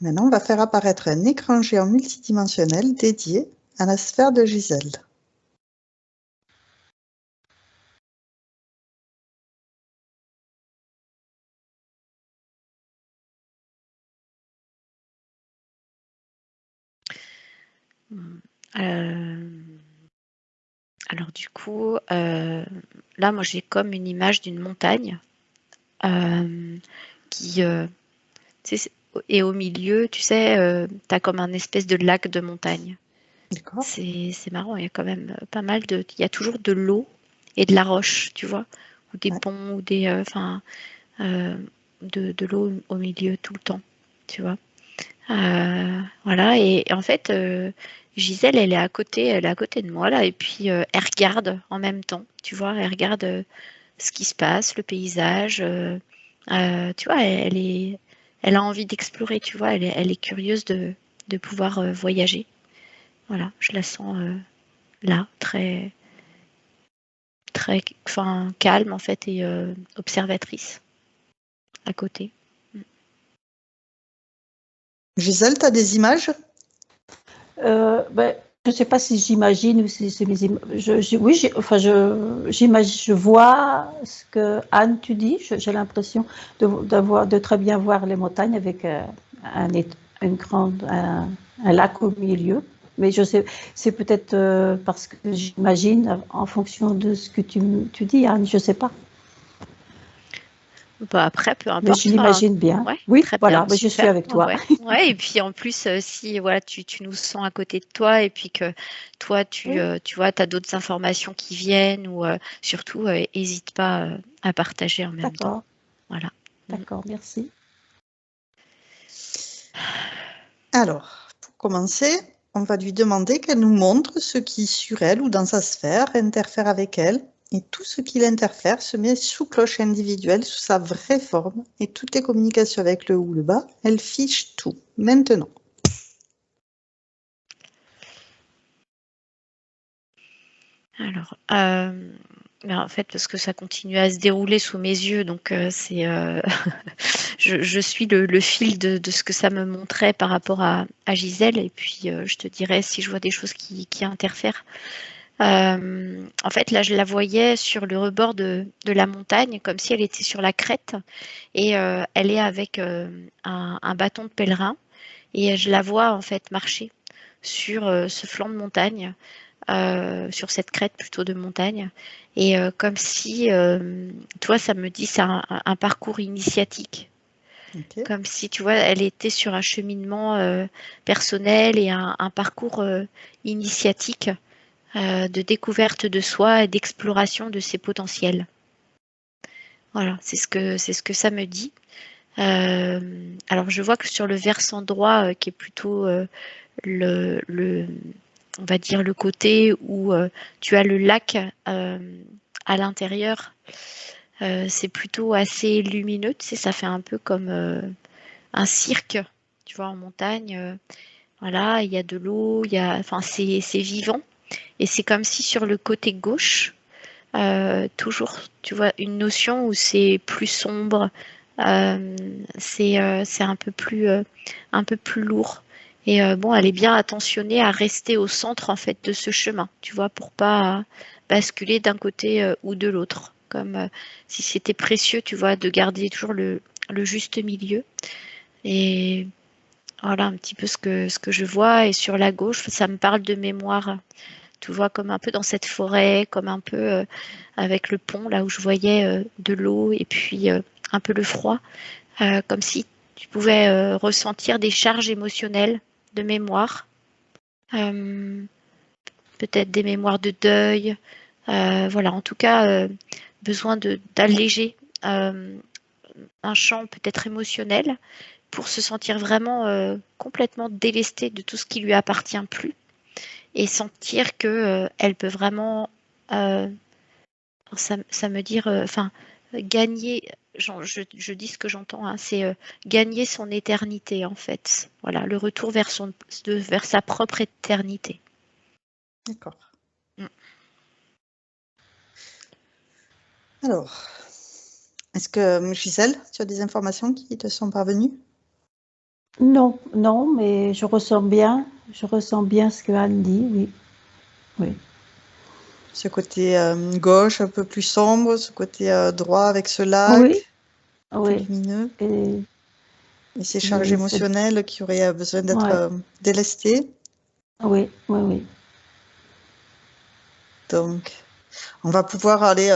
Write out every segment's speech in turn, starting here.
Maintenant, on va faire apparaître un écran géant multidimensionnel dédié à la sphère de Gisèle. Alors du coup, là, moi, j'ai comme une image d'une montagne qui est au milieu, tu sais, tu as comme un espèce de lac de montagne. D'accord. C'est marrant, il y a quand même pas mal de... Il y a toujours de l'eau et de la roche, tu vois, ou des Ouais. ponts, ou des... de l'eau au milieu tout le temps, tu vois. Voilà, et en fait, Gisèle, elle est à côté de moi là, et puis elle regarde en même temps, tu vois, elle regarde ce qui se passe, le paysage, tu vois, elle a envie d'explorer, tu vois, elle est curieuse de pouvoir voyager. Voilà, je la sens là, enfin, calme en fait et observatrice à côté. Gisèle, tu as des images? Ben, je ne sais pas si j'imagine ou si c'est mes oui, j'imagine, je vois ce que Anne tu dis. J'ai l'impression de très bien voir les montagnes avec un lac au milieu. Mais je sais, c'est peut-être parce que j'imagine en fonction de ce que tu dis, Anne. Je ne sais pas. Bah après, peu Mais je importe. Enfin, l'imagine bien. ouais, Oui, très bien, voilà, mais je suis super. avec Ouais, toi. ouais. Ouais, et puis en plus, si voilà, tu nous sens à côté de toi et puis que toi, Oui, tu vois, tu as d'autres informations qui viennent ou surtout, hésite pas à partager en même temps. d'accord, Voilà. Mm. d'accord, merci. Alors, pour commencer, on va lui demander qu'elle nous montre ce qui, sur elle ou dans sa sphère, interfère avec elle. Et tout ce qui l'interfère se met sous cloche individuelle, sous sa vraie forme. Et toutes les communications avec le haut ou le bas, elle fiche tout. Maintenant. Alors, ben, en fait, parce que ça continue à se dérouler sous mes yeux, donc je suis le fil de ce que ça me montrait par rapport à Gisèle, et puis je te dirai si je vois des choses qui interfèrent. En fait, là, je la voyais sur le rebord de la montagne, comme si elle était sur la crête, et elle est avec un bâton de pèlerin, et je la vois en fait marcher sur ce flanc de montagne, sur cette crête plutôt de montagne, et comme si, tu vois, ça me dit c'est un parcours initiatique, Okay. comme si, tu vois, elle était sur un cheminement personnel et un parcours initiatique de découverte de soi et d'exploration de ses potentiels. Voilà, c'est ce que ça me dit. Alors je vois que sur le versant droit, qui est plutôt le, on va dire le côté où tu as le lac à l'intérieur, c'est plutôt assez lumineux. Tu sais, ça fait un peu comme un cirque, tu vois, en montagne. Voilà, il y a de l'eau, enfin, c'est vivant. Et c'est comme si sur le côté gauche, toujours, tu vois, une notion où c'est plus sombre, c'est un peu plus lourd. Et bon, elle est bien attentionnée à rester au centre en fait de ce chemin, tu vois, pour pas basculer d'un côté ou de l'autre, comme si c'était précieux, tu vois, de garder toujours le juste milieu. Et voilà un petit peu ce que je vois. Et sur la gauche, ça me parle de mémoire. Tu vois, comme un peu dans cette forêt, comme un peu avec le pont, là où je voyais de l'eau et puis un peu le froid, comme si tu pouvais ressentir des charges émotionnelles de mémoire, euh, peut-être des mémoires de deuil, voilà, en tout cas, besoin d'alléger un champ peut-être émotionnel pour se sentir vraiment complètement délesté de tout ce qui lui appartient plus et sentir que elle peut vraiment ça me dire, enfin, gagner, je dis ce que j'entends, hein, c'est gagner son éternité, en fait. Voilà, le retour vers sa propre éternité. D'accord. Mm. Alors, est-ce que, Gisèle, tu as des informations qui te sont parvenues? Non, non, mais je ressens bien ce que Anne dit, oui, oui. Ce côté gauche un peu plus sombre, ce côté droit avec ce Oui, lac plus oui. lumineux, Et et ces charges émotionnelles qui auraient besoin d'être ouais, délestées. oui, oui, oui. Donc, on va pouvoir aller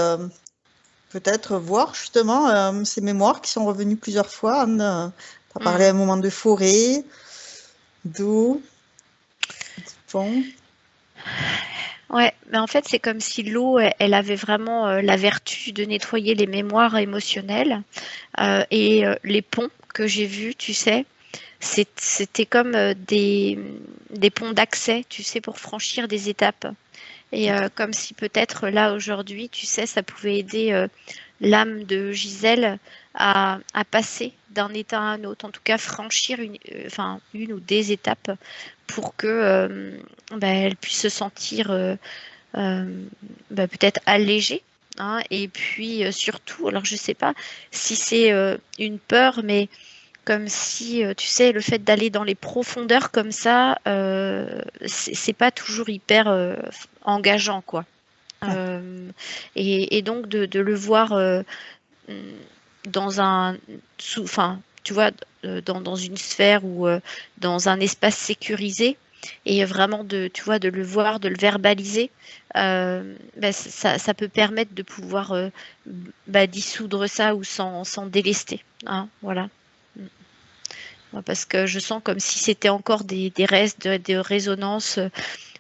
peut-être voir justement ces mémoires qui sont revenues plusieurs fois. Anne, tu as parlé à un moment de forêt, d'eau, de pont. Ouais, mais en fait, c'est comme si l'eau, elle avait vraiment la vertu de nettoyer les mémoires émotionnelles. Et les ponts que j'ai vus, tu sais, c'était comme des ponts d'accès, tu sais, pour franchir des étapes. Et comme si peut-être là, aujourd'hui, tu sais, ça pouvait aider l'âme de Gisèle à passer d'un état à un autre, en tout cas franchir enfin, une ou des étapes pour que elle puisse se sentir peut-être allégée. Hein, et puis surtout, alors je sais pas si c'est une peur, mais comme si, tu sais, le fait d'aller dans les profondeurs comme ça, c'est pas toujours hyper engageant, quoi. Ouais. Et donc de le voir dans enfin, tu vois, dans une sphère ou dans un espace sécurisé, et vraiment tu vois, de le voir, de le verbaliser, ça peut permettre de pouvoir dissoudre ça ou s'en délester. Hein, voilà. Mm. Ouais, parce que je sens comme si c'était encore des restes de résonance,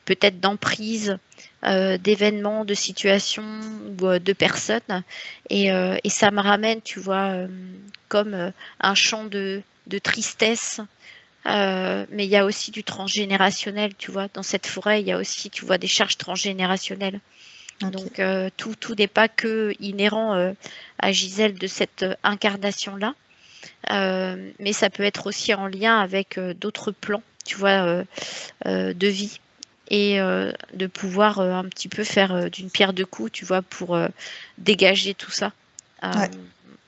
peut-être d'emprise, d'événements, de situations ou de personnes. Et ça me ramène, tu vois, comme un chant de tristesse. Mais il y a aussi du transgénérationnel, tu vois. Dans cette forêt, il y a aussi, tu vois, des charges transgénérationnelles. Ok. Donc, tout n'est pas que inhérent à Gisèle de cette incarnation-là. Mais ça peut être aussi en lien avec d'autres plans, tu vois, de vie. Et de pouvoir un petit peu faire d'une pierre deux coups, tu vois, pour dégager tout ça. Ouais.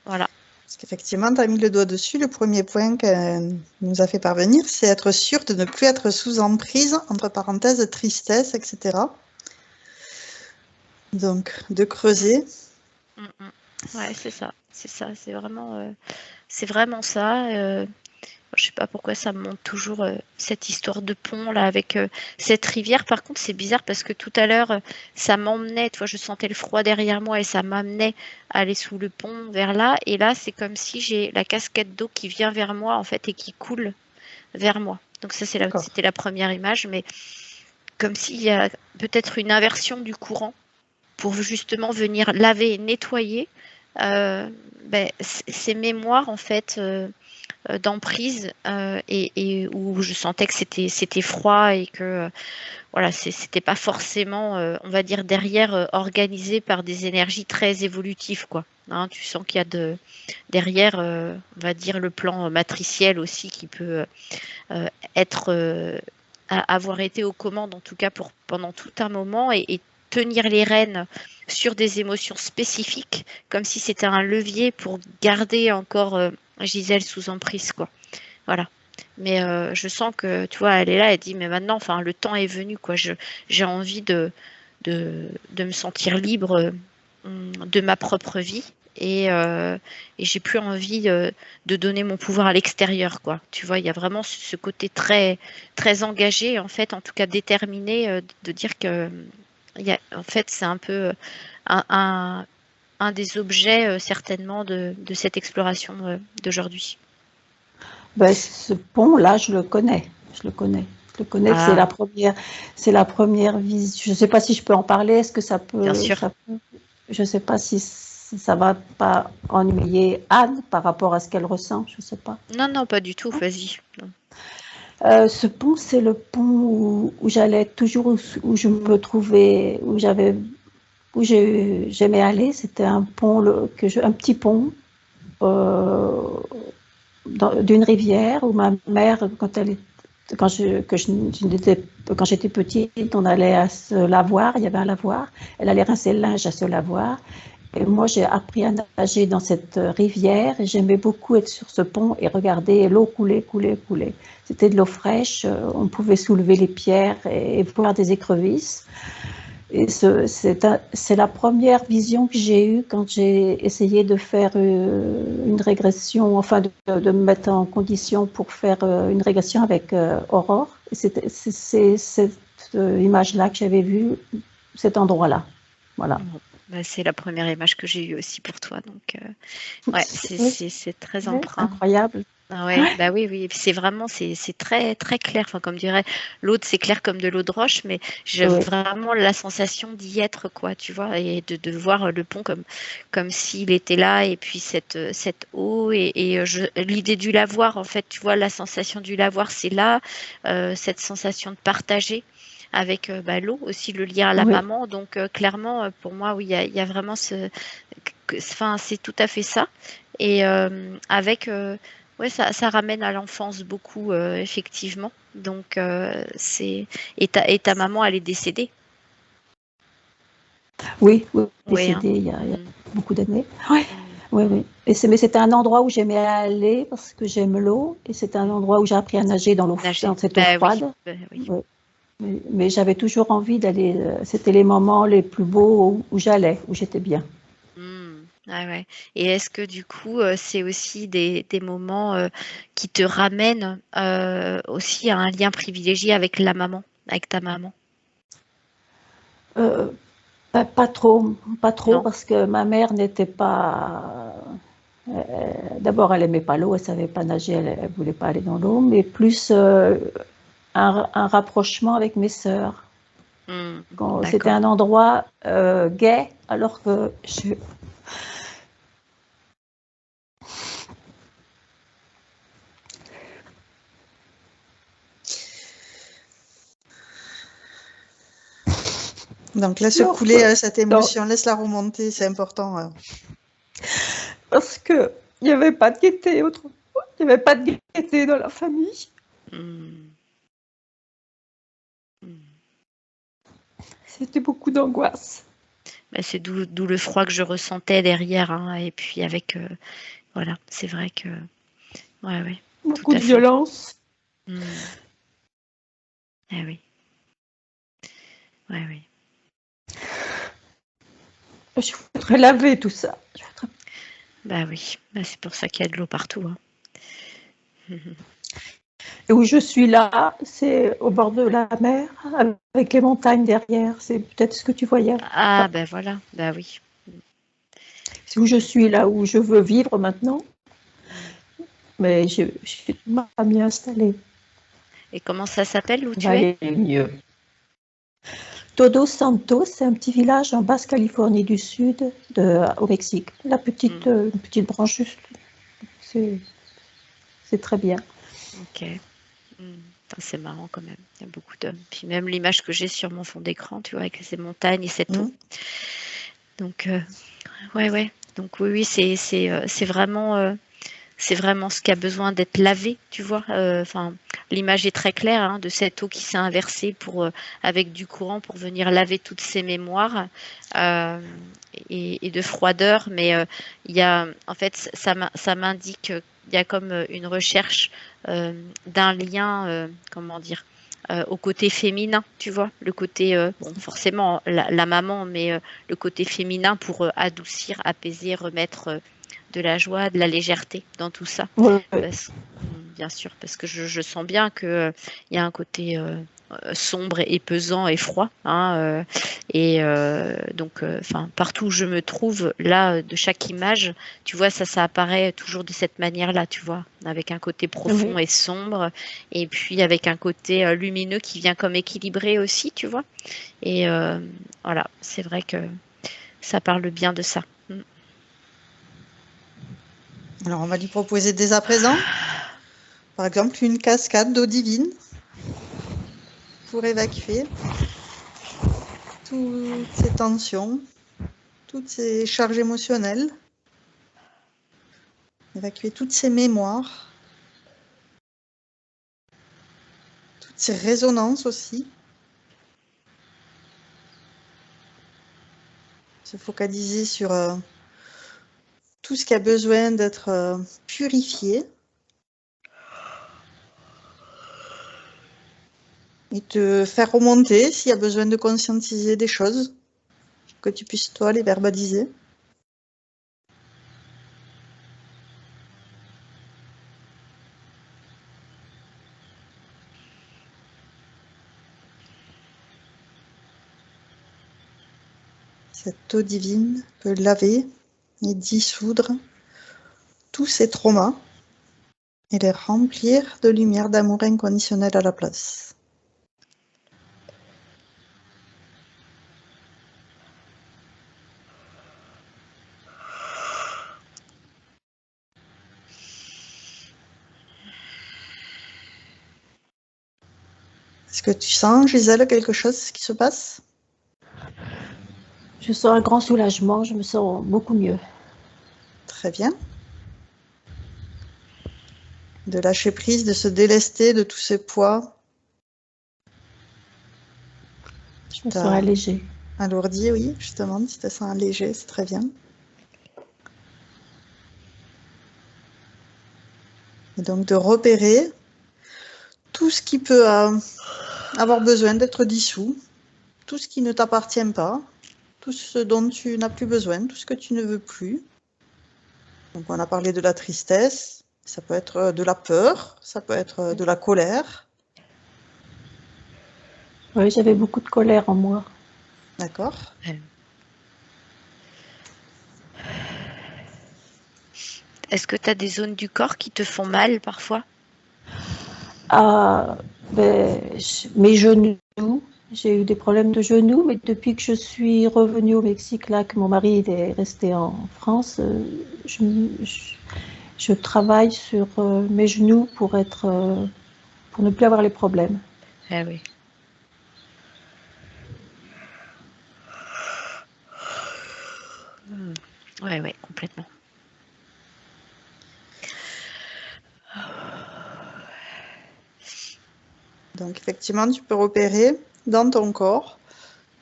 Voilà. Parce qu'effectivement, tu as mis le doigt dessus. Le premier point qu'elle nous a fait parvenir, c'est être sûr de ne plus être sous emprise, entre parenthèses, tristesse, etc. Donc, de creuser. Mm, mm. Ouais, c'est ça. C'est ça. C'est vraiment ça. Je sais pas pourquoi ça me montre toujours cette histoire de pont là avec cette rivière. Par contre, c'est bizarre parce que tout à l'heure, ça m'emmenait, tu vois, je sentais le froid derrière moi et ça m'amenait à aller sous le pont vers là. Et là, c'est comme si j'ai la cascade d'eau qui vient vers moi en fait et qui coule vers moi. Donc ça, D'accord. c'était la première image, mais comme s'il y a peut-être une inversion du courant pour justement venir laver et nettoyer ces mémoires en fait d'emprise et où je sentais que c'était froid et que voilà c'était pas forcément on va dire derrière organisé par des énergies très évolutives quoi. Hein, tu sens qu'il y a derrière on va dire le plan matriciel aussi qui peut être avoir été aux commandes en tout cas pour pendant tout un moment et tenir les rênes sur des émotions spécifiques comme si c'était un levier pour garder encore Gisèle sous emprise quoi. Voilà. Mais je sens que, tu vois, elle est là, elle dit, mais maintenant, enfin, le temps est venu, quoi. J'ai envie de me sentir libre de ma propre vie et j'ai plus envie de donner mon pouvoir à l'extérieur, quoi. Tu vois, il y a vraiment ce côté très, très engagé, en fait, en tout cas déterminé, de dire que, en fait, c'est un peu un, un, un des objets, certainement, de cette exploration d'aujourd'hui. Ben, ce pont-là, je le connais. Je le connais. Je le connais. Ah, C'est la première visite. Je ne sais pas si je peux en parler. Est-ce que bien sûr. je ne sais pas si ça va pas ennuyer Anne par rapport à ce qu'elle ressent. Je ne sais pas. Non, non, pas du tout, vas-y. Non. Ce pont, c'est le pont où j'allais toujours, où je me trouvais, j'aimais aller. C'était un pont, un petit pont euh, d'une rivière où ma mère, quand j'étais petite, on allait à ce lavoir, il y avait un lavoir, elle allait rincer le linge à ce lavoir, Et moi, j'ai appris à nager dans cette rivière et j'aimais beaucoup être sur ce pont et regarder l'eau couler, couler, couler. C'était de l'eau fraîche, on pouvait soulever les pierres et voir des écrevisses. Et c'est la première vision que j'ai eue quand j'ai essayé de faire une régression, enfin de me mettre en condition pour faire une régression avec Aurore. C'est cette image-là que j'avais vue, cet endroit-là. Voilà. Bon, bah, c'est la première image que j'ai eue aussi pour toi, donc ouais, Oui, c'est très ouais, emprunt. incroyable. Ah ouais, bah oui, oui, c'est vraiment, c'est très, très clair. Enfin, comme dirait l'autre, c'est clair comme de l'eau de roche, mais j'ai Oui, vraiment la sensation d'y être, quoi, tu vois, et de voir le pont comme s'il était là, et puis cette eau, l'idée du lavoir, en fait, tu vois, la sensation du lavoir, c'est là, cette sensation de partager avec bah, l'eau, aussi le lien à la oui, maman. Donc, clairement, pour moi, oui, il y a vraiment enfin, c'est tout à fait ça. Et avec, ouais, ça ramène à l'enfance beaucoup, effectivement. Donc, et ta maman, elle est décédée. oui, oui, Oui, hein. décédé il y a Mm, beaucoup d'années. Oui, mm. oui, oui. Mais c'était un endroit où j'aimais aller parce que j'aime l'eau et c'était un endroit où j'ai appris à nager Nager. dans cette eau Bah oui, froide. bah oui. Oui. Mais j'avais toujours envie d'aller. C'était les moments les plus beaux où j'allais, où j'étais bien. Mm. Ah ouais. Et est-ce que du coup, c'est aussi des moments qui te ramènent aussi à un lien privilégié avec la maman, avec ta maman? Euh, pas trop, pas trop, Non? parce que ma mère n'était pas. D'abord, elle aimait pas l'eau, elle savait pas nager, elle voulait pas aller dans l'eau, mais plus un rapprochement avec mes sœurs. Mm. C'était D'accord. un endroit gai, alors que Donc laisse alors couler que cette dans- émotion, laisse-la remonter, c'est important. parce que il n'y avait pas de gaieté autrefois, il n'y avait pas de gaieté dans la famille. Mm. Mm. C'était beaucoup d'angoisse, Bah, c'est d'où le froid que je ressentais derrière, hein. Et puis avec, voilà, c'est vrai que, ouais, ouais, tout beaucoup à de fait. violence. Hmm. Ah oui, ouais, oui. Je voudrais laver tout ça. Bah oui, bah, c'est pour ça qu'il y a de l'eau partout, hein. Et où je suis là, c'est au bord de la mer, avec les montagnes derrière. C'est peut-être ce que tu voyais. Ah ben voilà, bah oui. C'est où je suis là, où je veux vivre maintenant. Mais je suis pas bien installée. Et comment ça s'appelle où Ça va tu es? aller mieux. Todos Santos, c'est un petit village en Basse-Californie du Sud, au Mexique. Hmm. Une petite branche juste, c'est très bien. Ok. Hmm. Putain, c'est marrant quand même. Il y a beaucoup d'hommes. Puis même l'image que j'ai sur mon fond d'écran, tu vois, avec ces montagnes et cette eau. Hmm. Donc, ouais, ouais. Donc oui, oui, c'est vraiment ce qui a besoin d'être lavé, tu vois. Enfin, l'image est très claire hein, de cette eau qui s'est inversée avec du courant pour venir laver toutes ces mémoires euh, et de froideur. Mais il y a, en fait, ça m'indique qu'il y a comme une recherche d'un lien, comment dire, au côté féminin, tu vois, le côté, bon, forcément la maman, mais le côté féminin pour adoucir, apaiser, remettre de la joie, de la légèreté dans tout ça. Oui, oui. Bien sûr, parce que je sens bien que il y a un côté sombre et pesant et froid, hein, donc, enfin, partout où je me trouve, là, de chaque image, tu vois, ça apparaît toujours de cette manière-là, tu vois, avec un côté profond Oui. et sombre, et puis avec un côté lumineux qui vient comme équilibrer aussi, tu vois. Et voilà, c'est vrai que ça parle bien de ça. Mm. Alors on va lui proposer dès à présent, par exemple, une cascade d'eau divine pour évacuer toutes ces tensions, toutes ces charges émotionnelles, évacuer toutes ces mémoires, toutes ces résonances aussi. Se focaliser sur tout ce qui a besoin d'être purifié. Et te faire remonter s'il y a besoin de conscientiser des choses, que tu puisses toi les verbaliser. Cette eau divine peut laver et dissoudre tous ces traumas et les remplir de lumière d'amour inconditionnel à la place. Est-ce que tu sens, Gisèle, quelque chose qui se passe? Je sens un grand soulagement, je me sens beaucoup mieux. Très bien. De lâcher prise, de se délester de tous ces poids. Je me sens allégée. Alourdi, oui, justement, si tu te sens allégé, c'est très bien. Et donc de repérer tout ce qui peut avoir besoin d'être dissous, tout ce qui ne t'appartient pas, tout ce dont tu n'as plus besoin, tout ce que tu ne veux plus. Donc on a parlé de la tristesse, ça peut être de la peur, ça peut être de la colère. Oui, j'avais beaucoup de colère en moi. D'accord. Est-ce que tu as des zones du corps qui te font mal parfois? Mes genoux, j'ai eu des problèmes de genoux, mais depuis que je suis revenue au Mexique, là, que mon mari est resté en France, je travaille sur mes genoux pour ne plus avoir les problèmes. Ah oui. Oui, complètement. Donc effectivement, tu peux repérer dans ton corps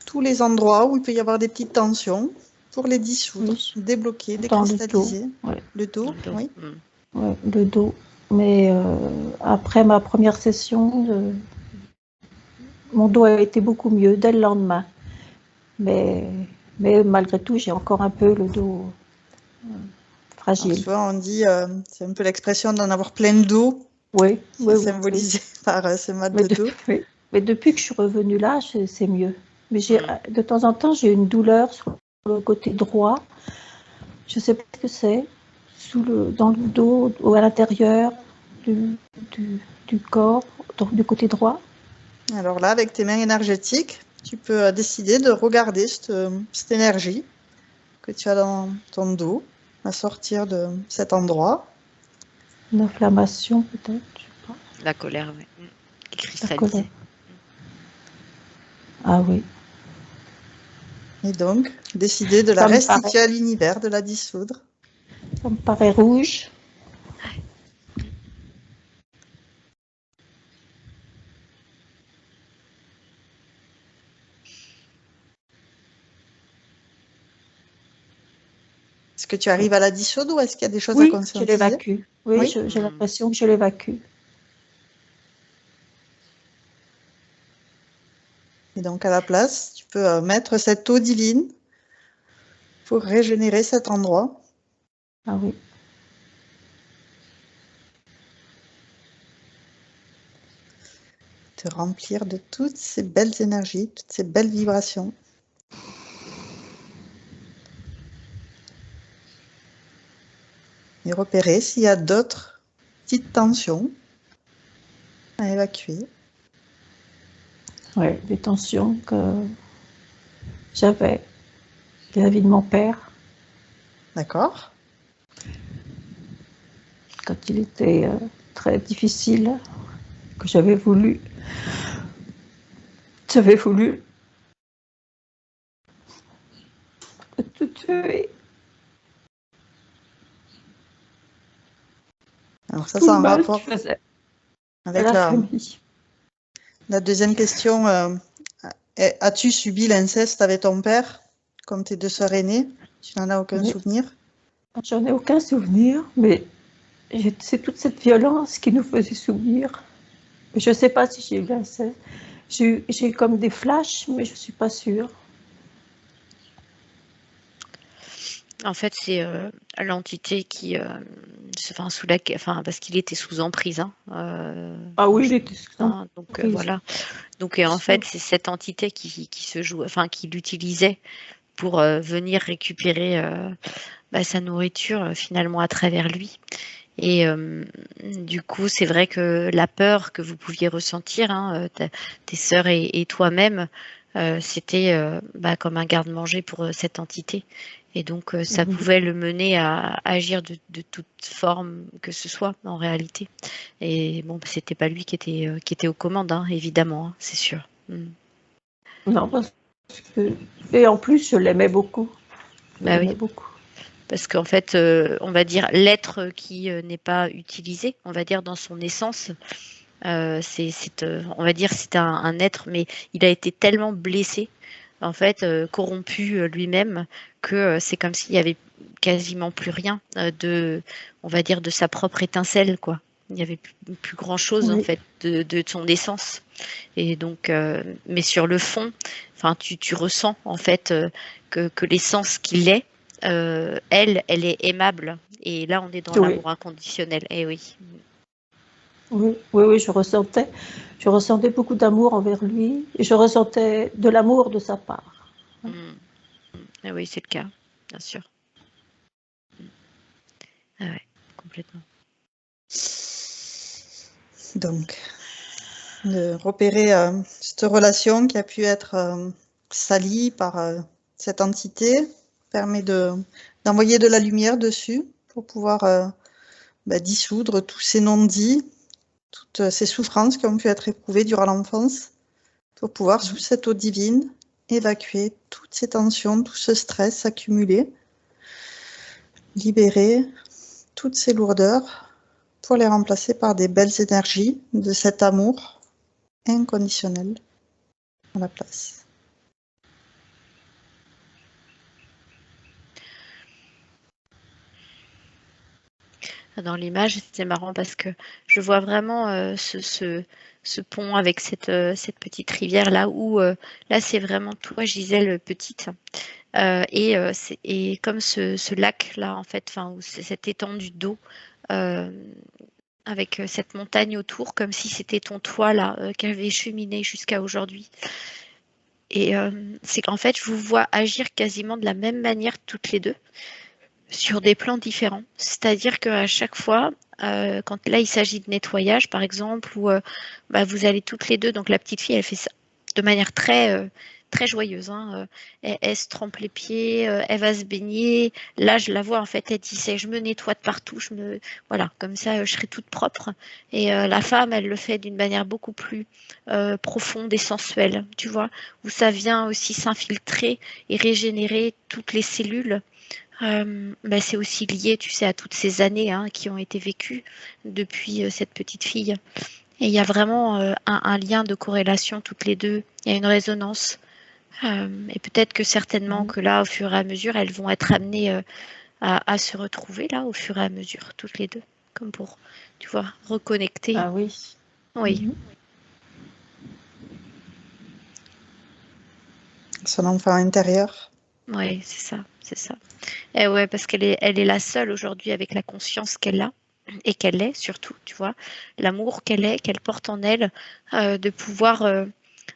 tous les endroits où il peut y avoir des petites tensions pour les dissoudre, Oui. débloquer, Dans le décristalliser. dos, ouais. Le dos, oui. Ouais, le dos. Mais après ma première session, mon dos a été beaucoup mieux dès le lendemain. Mais malgré tout, j'ai encore un peu le dos fragile. Alors, souvent, on dit, c'est un peu l'expression d'en avoir plein de dos. Oui, C'est symbolisé par ce mal de dos. Mais depuis que je suis revenue là, c'est mieux. Mais de temps en temps, j'ai une douleur sur le côté droit. Je ne sais pas ce que c'est. Dans le dos ou à l'intérieur du corps, du côté droit. Alors là, avec tes mains énergétiques, tu peux décider de regarder cette énergie que tu as dans ton dos, à sortir de cet endroit. Une inflammation peut-être, je sais pas. La colère, oui. La colère. Ah oui. Et donc, décider de la restituer à l'univers, de la dissoudre. Ça me paraît rouge. Est-ce que tu arrives à la dissoudre ou est-ce qu'il y a des choses à conscientiser? Je l'évacue. Oui, j'ai l'impression que je l'évacue. Et donc, à la place, tu peux mettre cette eau divine pour régénérer cet endroit. Ah oui. Te remplir de toutes ces belles énergies, toutes ces belles vibrations. Et repérer s'il y a d'autres petites tensions à évacuer. Oui, des tensions que j'avais vis-à-vis de mon père. D'accord. Quand il était très difficile, que j'avais voulu tout tuer. Alors ça, c'est un rapport avec la deuxième question. As-tu subi l'inceste avec ton père comme tes 2 sœurs aînées? Tu n'en as aucun Oui. souvenir? J'en ai aucun souvenir, mais c'est toute cette violence qui nous faisait subir. Je ne sais pas si j'ai eu l'inceste. J'ai eu comme des flashs, mais je ne suis pas sûre. En fait, c'est l'entité qui, enfin, parce qu'il était sous emprise, hein, Ah oui, il était hein, donc prise. voilà. Donc en fait, c'est cette entité qui se joue, enfin, qui l'utilisait pour venir récupérer sa nourriture finalement à travers lui. Et du coup, c'est vrai que la peur que vous pouviez ressentir, hein, tes sœurs et toi-même, c'était comme un garde-manger pour cette entité. Et donc, ça pouvait le mener à agir de toute forme que ce soit, en réalité. Et bon, c'était pas lui qui était aux commandes, hein, évidemment, hein, c'est sûr. Non, parce que... Et en plus, je l'aimais beaucoup. Je Bah oui. l'aimais beaucoup. Parce qu'en fait, on va dire l'être qui n'est pas utilisé, on va dire dans son essence, on va dire c'est un être, mais il a été tellement blessé, en fait, corrompu lui-même, que c'est comme s'il y avait quasiment plus rien on va dire, de sa propre étincelle, quoi. Il n'y avait plus grand-chose, en Oui. fait, de son essence. Et donc, mais sur le fond, enfin, tu ressens, en fait, que l'essence qu'il est, elle est aimable. Et là, on est dans Oui. l'amour inconditionnel. Eh oui. Oui, je ressentais beaucoup d'amour envers lui et je ressentais de l'amour de sa part. Eh oui, c'est le cas, bien sûr. Ah ouais, complètement. Donc, de repérer cette relation qui a pu être salie par cette entité permet d'envoyer de la lumière dessus pour pouvoir dissoudre tous ces non-dits, toutes ces souffrances qui ont pu être éprouvées durant l'enfance, pour pouvoir, sous cette eau divine, évacuer toutes ces tensions, tout ce stress accumulé, libérer toutes ces lourdeurs pour les remplacer par des belles énergies de cet amour inconditionnel à la place. Dans l'image, c'est marrant parce que je vois vraiment ce pont avec cette petite rivière là où là c'est vraiment toi Gisèle petite et comme ce lac là en fait, enfin où c'est cette étendue d'eau euh, avec cette montagne autour comme si c'était ton toit là qui avait cheminé jusqu'à aujourd'hui. Et c'est qu'en fait je vous vois agir quasiment de la même manière toutes les deux sur des plans différents. C'est-à-dire qu'à chaque fois, quand là il s'agit de nettoyage par exemple, où vous allez toutes les deux, donc la petite fille elle fait ça de manière très joyeuse, hein, elle se trempe les pieds, elle va se baigner. Là je la vois en fait, elle dit je me nettoie de partout, voilà, comme ça je serai toute propre. Et la femme elle le fait d'une manière beaucoup plus profonde et sensuelle, tu vois, où ça vient aussi s'infiltrer et régénérer toutes les cellules. C'est aussi lié, tu sais, à toutes ces années hein, qui ont été vécues depuis cette petite fille. Et il y a vraiment un lien de corrélation toutes les deux. Il y a une résonance. Et peut-être que certainement que là, au fur et à mesure, elles vont être amenées à se retrouver là, au fur et à mesure, toutes les deux, comme pour, tu vois, reconnecter. Ah oui. Oui. Son enfant intérieur. Oui, c'est ça, c'est ça. Et ouais, parce elle est la seule aujourd'hui avec la conscience qu'elle a et qu'elle est surtout, tu vois, l'amour qu'elle porte en elle, de pouvoir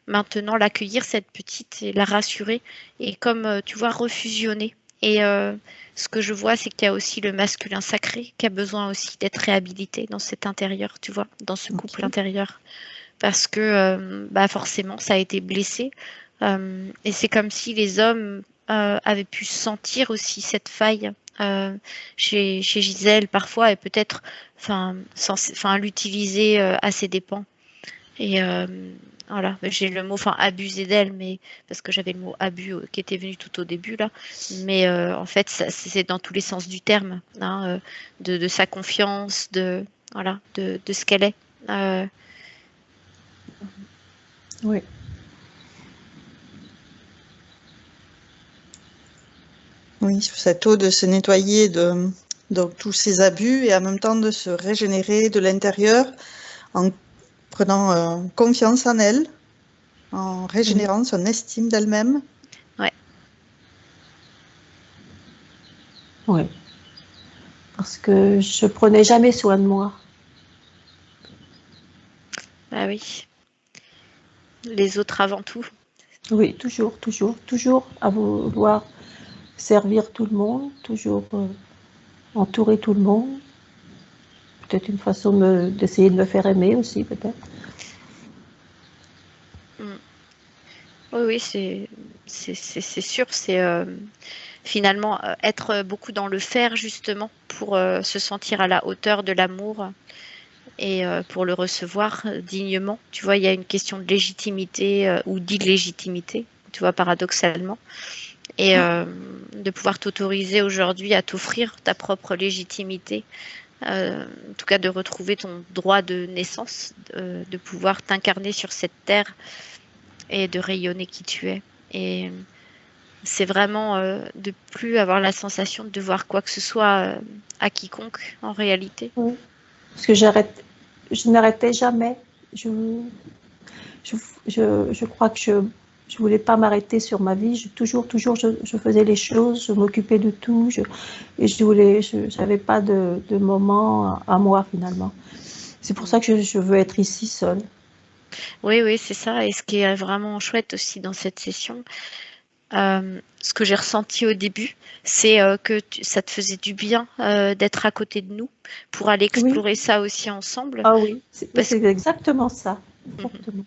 maintenant l'accueillir cette petite et la rassurer et comme tu vois refusionner. Et ce que je vois, c'est qu'il y a aussi le masculin sacré qui a besoin aussi d'être réhabilité dans cet intérieur, tu vois, dans ce couple intérieur, parce que forcément ça a été blessé. Et c'est comme si les hommes avaient pu sentir aussi cette faille chez Gisèle parfois et peut-être l'utiliser à ses dépens. Et voilà, j'ai le mot abuser d'elle, mais parce que j'avais le mot abus qui était venu tout au début là. Mais en fait, c'est dans tous les sens du terme, hein, de sa confiance, voilà, de ce qu'elle est. Oui. Oui, sur cette eau, de se nettoyer de donc, tous ces abus et en même temps de se régénérer de l'intérieur en prenant confiance en elle, en régénérant son estime d'elle-même. Oui. Parce que je prenais jamais soin de moi. Ah oui. Les autres avant tout. Oui, toujours à vouloir servir tout le monde, toujours entourer tout le monde. Peut-être une façon d'essayer de me faire aimer aussi, peut-être. Oui, oui, c'est sûr. C'est finalement être beaucoup dans le faire, justement, pour se sentir à la hauteur de l'amour et pour le recevoir dignement. Tu vois, il y a une question de légitimité ou d'illégitimité, tu vois, paradoxalement. Et de pouvoir t'autoriser aujourd'hui à t'offrir ta propre légitimité, en tout cas de retrouver ton droit de naissance, de pouvoir t'incarner sur cette terre et de rayonner qui tu es. Et c'est vraiment de plus avoir la sensation de devoir quoi que ce soit à quiconque en réalité. Oui. Parce que je n'arrêtais jamais. Je, je crois que je voulais pas m'arrêter sur ma vie. Je faisais les choses, je m'occupais de tout. Et j'avais pas de moment à moi finalement. C'est pour ça que je veux être ici seule. Oui, oui, c'est ça. Et ce qui est vraiment chouette aussi dans cette session, ce que j'ai ressenti au début, c'est que ça te faisait du bien d'être à côté de nous pour aller Oui, explorer ça aussi ensemble. ah oui, Parce, c'est exactement ça. Exactement.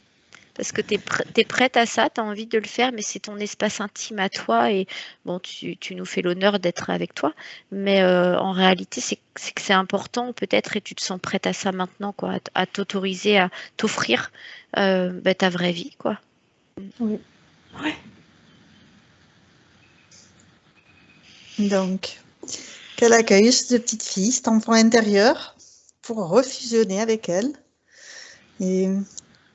parce que tu es prête à ça, tu as envie de le faire, mais c'est ton espace intime à toi. Et bon, tu nous fais l'honneur d'être avec toi. Mais en réalité, c'est que c'est important peut-être et tu te sens prête à ça maintenant, quoi, à t'autoriser, à t'offrir ta vraie vie, quoi. Oui. Ouais. Donc, qu'elle accueille cette petite fille, cet enfant intérieur, pour refusionner avec elle et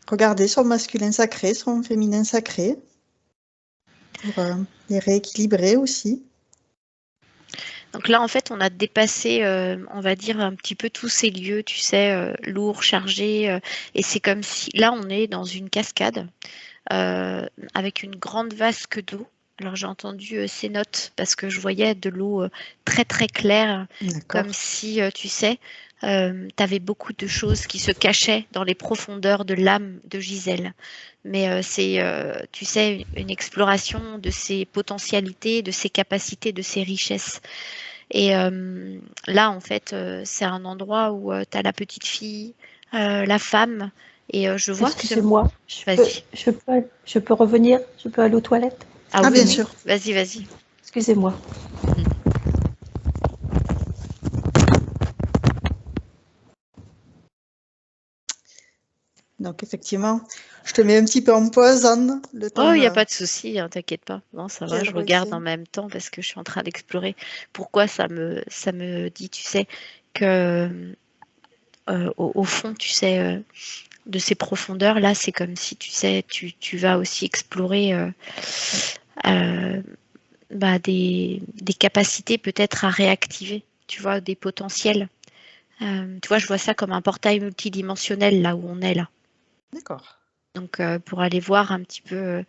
regarder son masculin sacré, son féminin sacré, pour les rééquilibrer aussi. Donc là, en fait, on a dépassé, on va dire, un petit peu tous ces lieux, tu sais, lourds, chargés. Et c'est comme si, là, on est dans une cascade avec une grande vasque d'eau. Alors j'ai entendu ces notes parce que je voyais de l'eau très très claire, comme D'accord. si, tu sais, tu avais beaucoup de choses qui se cachaient dans les profondeurs de l'âme de Gisèle. Mais c'est, tu sais, une exploration de ses potentialités, de ses capacités, de ses richesses. Et là, en fait, c'est un endroit où tu as la petite fille, la femme, et je vois ce... Excusez-moi, Vas-y. je peux revenir, je peux aller aux toilettes. Ah Ah, oui, bien oui. sûr. Vas-y, vas-y. Excusez-moi. Donc, effectivement, je te mets un petit peu en pause, Anne, le Oh, il temps n'y a pas de souci, hein, t'inquiète pas. Non, ça va, qu'elle je regarde revienne. en même temps parce que je suis en train d'explorer pourquoi ça me dit, tu sais, que au fond, tu sais, de ces profondeurs, là, c'est comme si, tu sais, tu vas aussi explorer euh, des capacités peut-être à réactiver, tu vois, des potentiels. Tu vois, je vois ça comme un portail multidimensionnel là où on est là. D'accord. Donc, pour aller voir un petit peu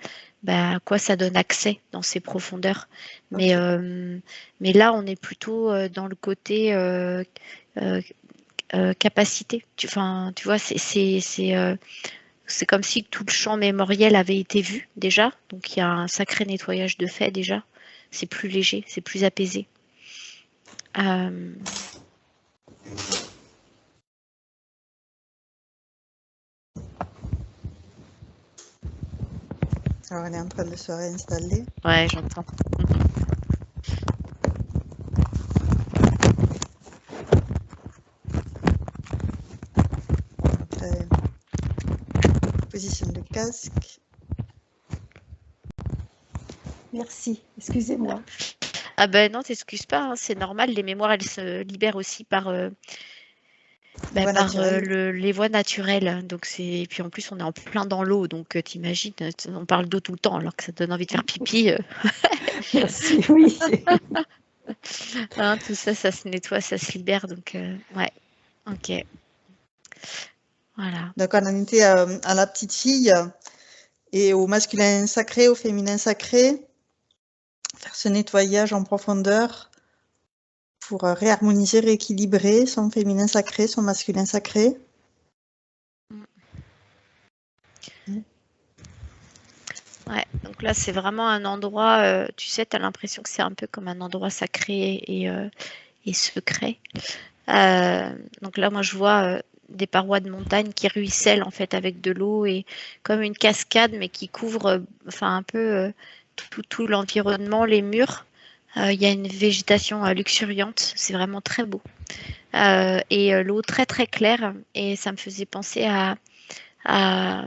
à quoi ça donne accès dans ces profondeurs. Mais, Ok. mais là, on est plutôt dans le côté euh, capacité. Enfin, tu vois, c'est comme si tout le champ mémoriel avait été vu déjà. Donc, il y a un sacré nettoyage de fait déjà. C'est plus léger, c'est plus apaisé. Euh, Alors, elle est en train de se réinstaller. ouais, j'entends. Elle positionne le casque. Merci, excusez-moi. Ah ben non, t'excuses pas, hein, c'est normal. Les mémoires, elles se libèrent aussi par Bah, Voie par naturelle. les voies naturelles. Donc et puis en plus, on est en plein dans l'eau. Donc t'imagines, on parle d'eau tout le temps alors que ça te donne envie de faire pipi. Merci, oui. Hein, tout ça, ça se nettoie, ça se libère. Donc, ouais, ok. Voilà. Donc, on en était à la petite fille et au masculin sacré, au féminin sacré. Faire ce nettoyage en profondeur pour réharmoniser, rééquilibrer son féminin sacré, son masculin sacré. Ouais, donc là, c'est vraiment un endroit, tu sais, tu as l'impression que c'est un peu comme un endroit sacré et secret. Donc là, moi, je vois des parois de montagne qui ruissellent en fait avec de l'eau et comme une cascade, mais qui couvre enfin un peu tout l'environnement, les murs. Il y a une végétation luxuriante, c'est vraiment très beau. Et l'eau très très claire et ça me faisait penser à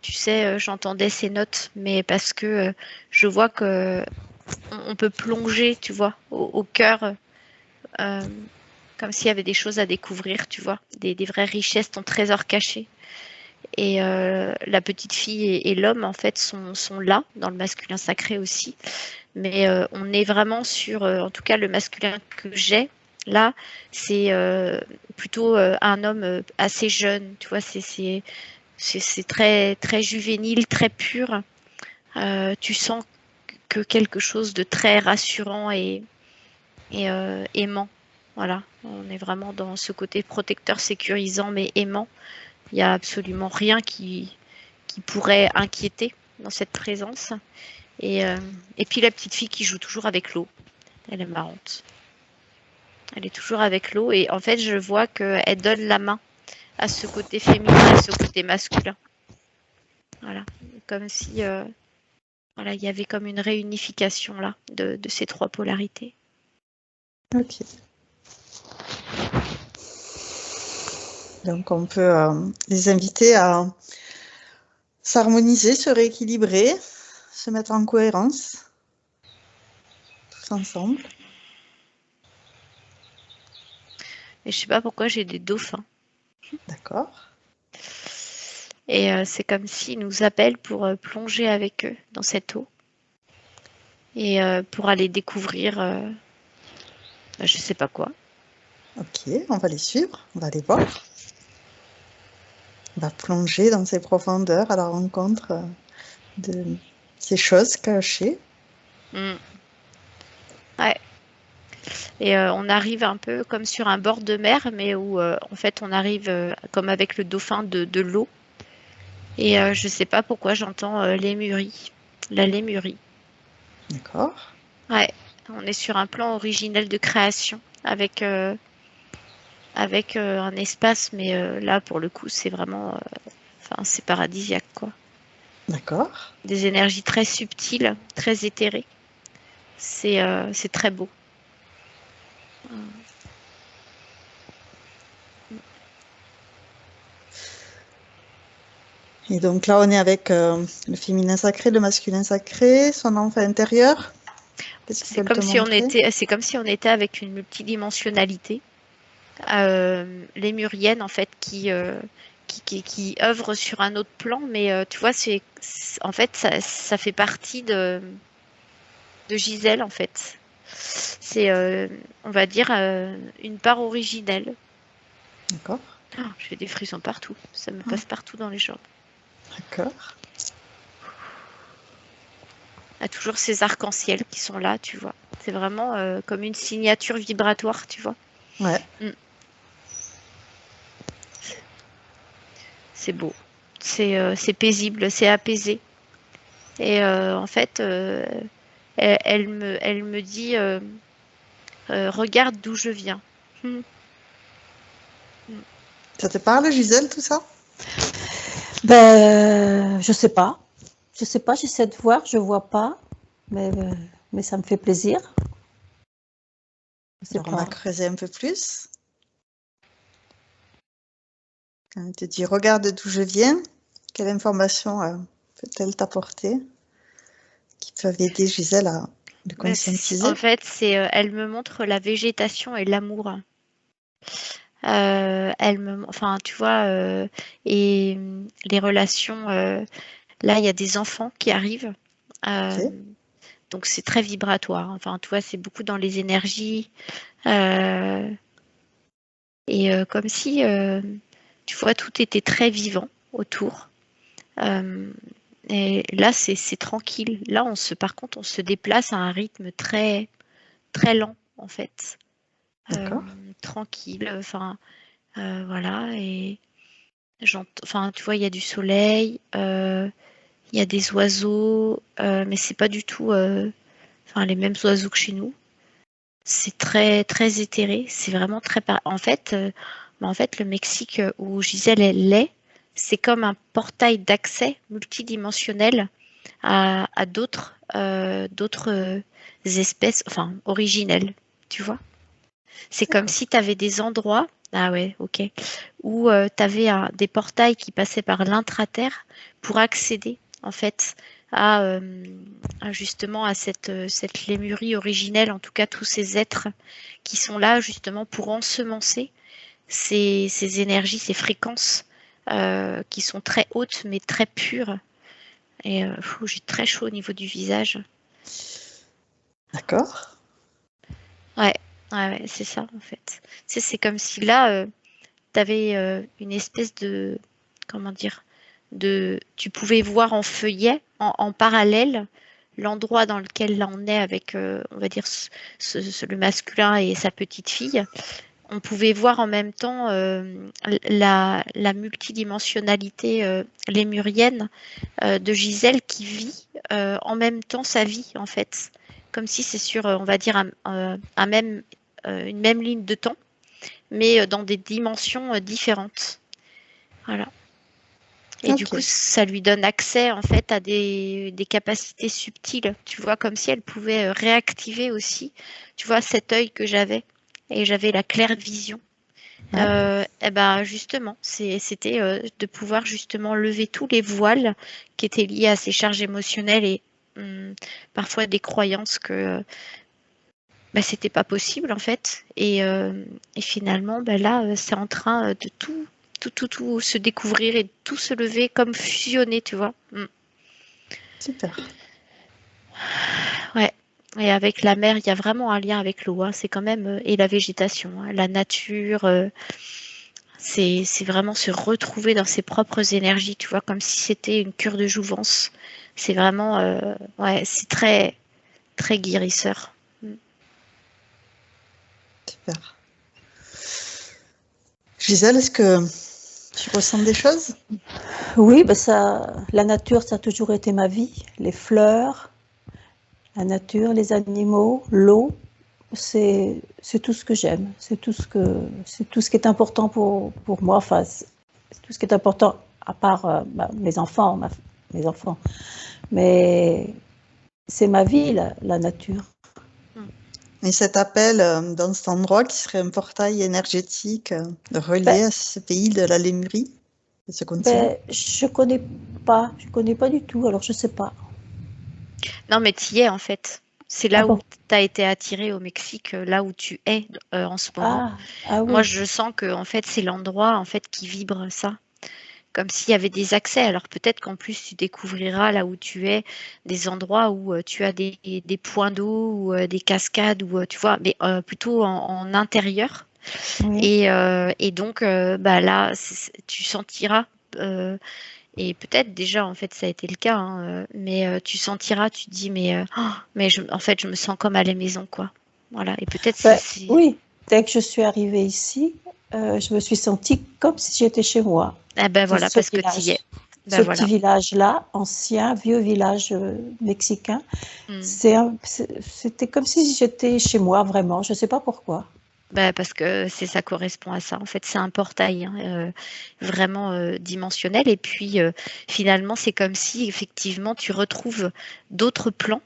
tu sais, j'entendais ces notes, mais parce que je vois que on peut plonger, tu vois, au cœur, comme s'il y avait des choses à découvrir, tu vois, des vraies richesses, ton trésor caché. Et la petite fille et l'homme, en fait, sont là, dans le masculin sacré aussi. Mais on est vraiment sur, en tout cas, le masculin que j'ai, là, c'est plutôt un homme assez jeune, tu vois, c'est très, très juvénile, très pur. Tu sens que quelque chose de très rassurant et aimant. Voilà, on est vraiment dans ce côté protecteur, sécurisant, mais aimant. Il n'y a absolument rien qui pourrait inquiéter dans cette présence. Et puis la petite fille qui joue toujours avec l'eau, elle est marrante. Elle est toujours avec l'eau et en fait je vois qu'elle donne la main à ce côté féminin, à ce côté masculin. Voilà, comme si voilà, il y avait comme une réunification là de ces trois polarités. Ok. Donc, on peut les inviter à s'harmoniser, se rééquilibrer, se mettre en cohérence, tous ensemble. Et je sais pas pourquoi j'ai des dauphins. D'accord. Et c'est comme s'ils nous appellent pour plonger avec eux dans cette eau. Et pour aller découvrir, je sais pas quoi. Ok, on va les suivre, on va les voir. On va plonger dans ces profondeurs à la rencontre de ces choses cachées. Mm. Ouais. Et on arrive un peu comme sur un bord de mer, mais où en fait on arrive comme avec le dauphin de l'eau. Et je sais pas pourquoi j'entends lémurie, la lémurie. D'accord. Ouais, on est sur un plan originel de création avec un espace, mais là pour le coup c'est vraiment, enfin c'est paradisiaque quoi. D'accord. Des énergies très subtiles, très éthérées. C'est très beau. Et donc là, on est avec le féminin sacré, le masculin sacré, son enfant intérieur. Qu'est-ce qu'ils C'est veulent te comme si on montrer? était, c'est comme si on était avec une multidimensionnalité. Lémurienne en fait qui œuvre sur un autre plan, mais tu vois, en fait ça fait partie de Gisèle en fait. C'est, on va dire, une part originelle. D'accord. Oh, j'ai des frissons partout, ça me Ah, passe partout dans les jambes. d'accord. Il y a toujours ces arcs-en-ciel qui sont là, tu vois. C'est vraiment comme une signature vibratoire, tu vois. Ouais. Mm. C'est beau, c'est paisible, c'est apaisé. Et en fait, elle me dit regarde d'où je viens. Hmm. Ça te parle, Gisèle, tout ça? Ben, je sais pas. Je sais pas, j'essaie de voir, je vois pas. Mais ça me fait plaisir. Je sais Alors, on va pas. creuser un peu plus. Quand elle te dit regarde d'où je viens, quelle information peut-elle t'apporter qui peuvent aider Gisèle à le En conscientiser? fait, elle me montre la végétation et l'amour. Enfin, tu vois, et les relations. Là, il y a des enfants qui arrivent. Ok. Donc, c'est très vibratoire. Enfin, tu vois, c'est beaucoup dans les énergies. euh, et comme si, tu vois, tout était très vivant autour. Euh, et là, c'est tranquille. Là, par contre, on se déplace à un rythme très, très lent, en fait. Euh, D'accord. Tranquille. Enfin, voilà. Et enfin, tu vois, il y a du soleil, il y a des oiseaux, mais c'est pas du tout, enfin, les mêmes oiseaux que chez nous. C'est très, très éthéré. C'est vraiment très. En fait, le Mexique où Gisèle elle est, c'est comme un portail d'accès multidimensionnel à d'autres espèces, enfin originelles, tu vois. C'est comme D'accord. si tu avais des endroits, ah ouais, ok, où tu avais des portails qui passaient par l'intraterre pour accéder en fait à, justement à cette lémurie originelle, en tout cas tous ces êtres qui sont là justement pour ensemencer ces énergies, ces fréquences qui sont très hautes mais très pures. Et j'ai très chaud au niveau du visage. D'accord. Ouais, ouais, c'est ça en fait. Tu sais, c'est comme si là, tu avais une espèce de, comment dire, tu pouvais voir en feuillet, en parallèle, l'endroit dans lequel là on est avec, on va dire, le masculin et sa petite fille. On pouvait voir en même temps la multidimensionnalité lémurienne de Gisèle qui vit en même temps sa vie, en fait. Comme si c'est sur, on va dire, une même ligne de temps, mais dans des dimensions différentes. Voilà. Et du Ok. coup, ça lui donne accès en fait à des capacités subtiles. Tu vois, comme si elle pouvait réactiver aussi, tu vois, cet œil que j'avais. Et j'avais la claire vision. Ouais. Et ben justement, c'était de pouvoir justement lever tous les voiles qui étaient liés à ces charges émotionnelles et parfois des croyances que bah, c'était pas possible en fait. Et finalement, bah, là, c'est en train de tout se découvrir et tout se lever comme fusionner, tu vois. Super. Ouais. Et avec la mer, il y a vraiment un lien avec l'eau, hein. C'est quand même et la végétation, hein, la nature. C'est vraiment se retrouver dans ses propres énergies, tu vois, comme si c'était une cure de jouvence. C'est vraiment, ouais, c'est très, très guérisseur. Super. Gisèle, est-ce que tu ressens des choses? Oui, ben ça, la nature, ça a toujours été ma vie. Les fleurs, la nature, les animaux, l'eau, c'est tout ce que j'aime. C'est tout ce qui est important pour moi. Enfin, c'est tout ce qui est important à part mes enfants, mes enfants. Mais c'est ma vie, la nature. Et cet appel dans cet endroit qui serait un portail énergétique relié Ben, à ce pays de la Lémurie, de ce continent? ben, je connais pas du tout. Alors je sais pas. Non, mais tu y es en fait. C'est Ah là où bon? tu as été attiré au Mexique, là où tu es en ce moment. Ah Moi, oui. je sens que en fait, c'est l'endroit en fait qui vibre ça. Comme s'il y avait des accès. Alors peut-être qu'en plus tu découvriras là où tu es des endroits où tu as des points d'eau ou des cascades ou tu vois, mais plutôt en intérieur. Oui. Et donc bah là, tu sentiras. Et peut-être déjà en fait ça a été le cas, hein, mais tu sentiras, tu te dis mais en fait je me sens comme à la maison quoi. Voilà. Et peut-être Ben, oui. Dès que je suis arrivée ici, je me suis sentie comme si j'étais chez moi. ah ben De voilà ce parce que tu y es. village. Ben Ce petit voilà. village-là, ancien, vieux village mexicain, Hmm. c'était comme si j'étais chez moi, vraiment. Je ne sais pas pourquoi. Bah, parce que ça correspond à ça. En fait, c'est un portail hein, vraiment dimensionnel. Et puis, finalement, c'est comme si, effectivement, tu retrouves d'autres plans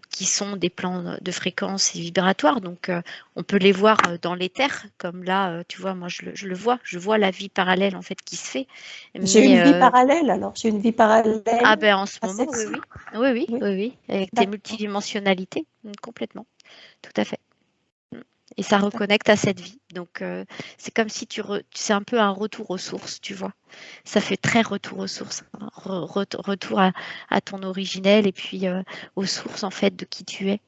qui sont des plans de fréquence et vibratoires. Donc, on peut les voir dans l'éther, comme là, tu vois, moi, je le vois. Je vois la vie parallèle, en fait, qui se fait. J'ai une Mais, vie parallèle, alors. J'ai une vie parallèle ah ben, en ce à moment, oui, celle-ci. oui. Oui, oui, Oui, oui, oui. Avec tes d'accord. multidimensionnalités, complètement. Tout à fait. Et ça reconnecte à cette vie. Donc, c'est comme si c'est un peu un retour aux sources, tu vois. Ça fait très retour aux sources, hein. Retour à ton originel et puis aux sources, en fait, de qui tu es.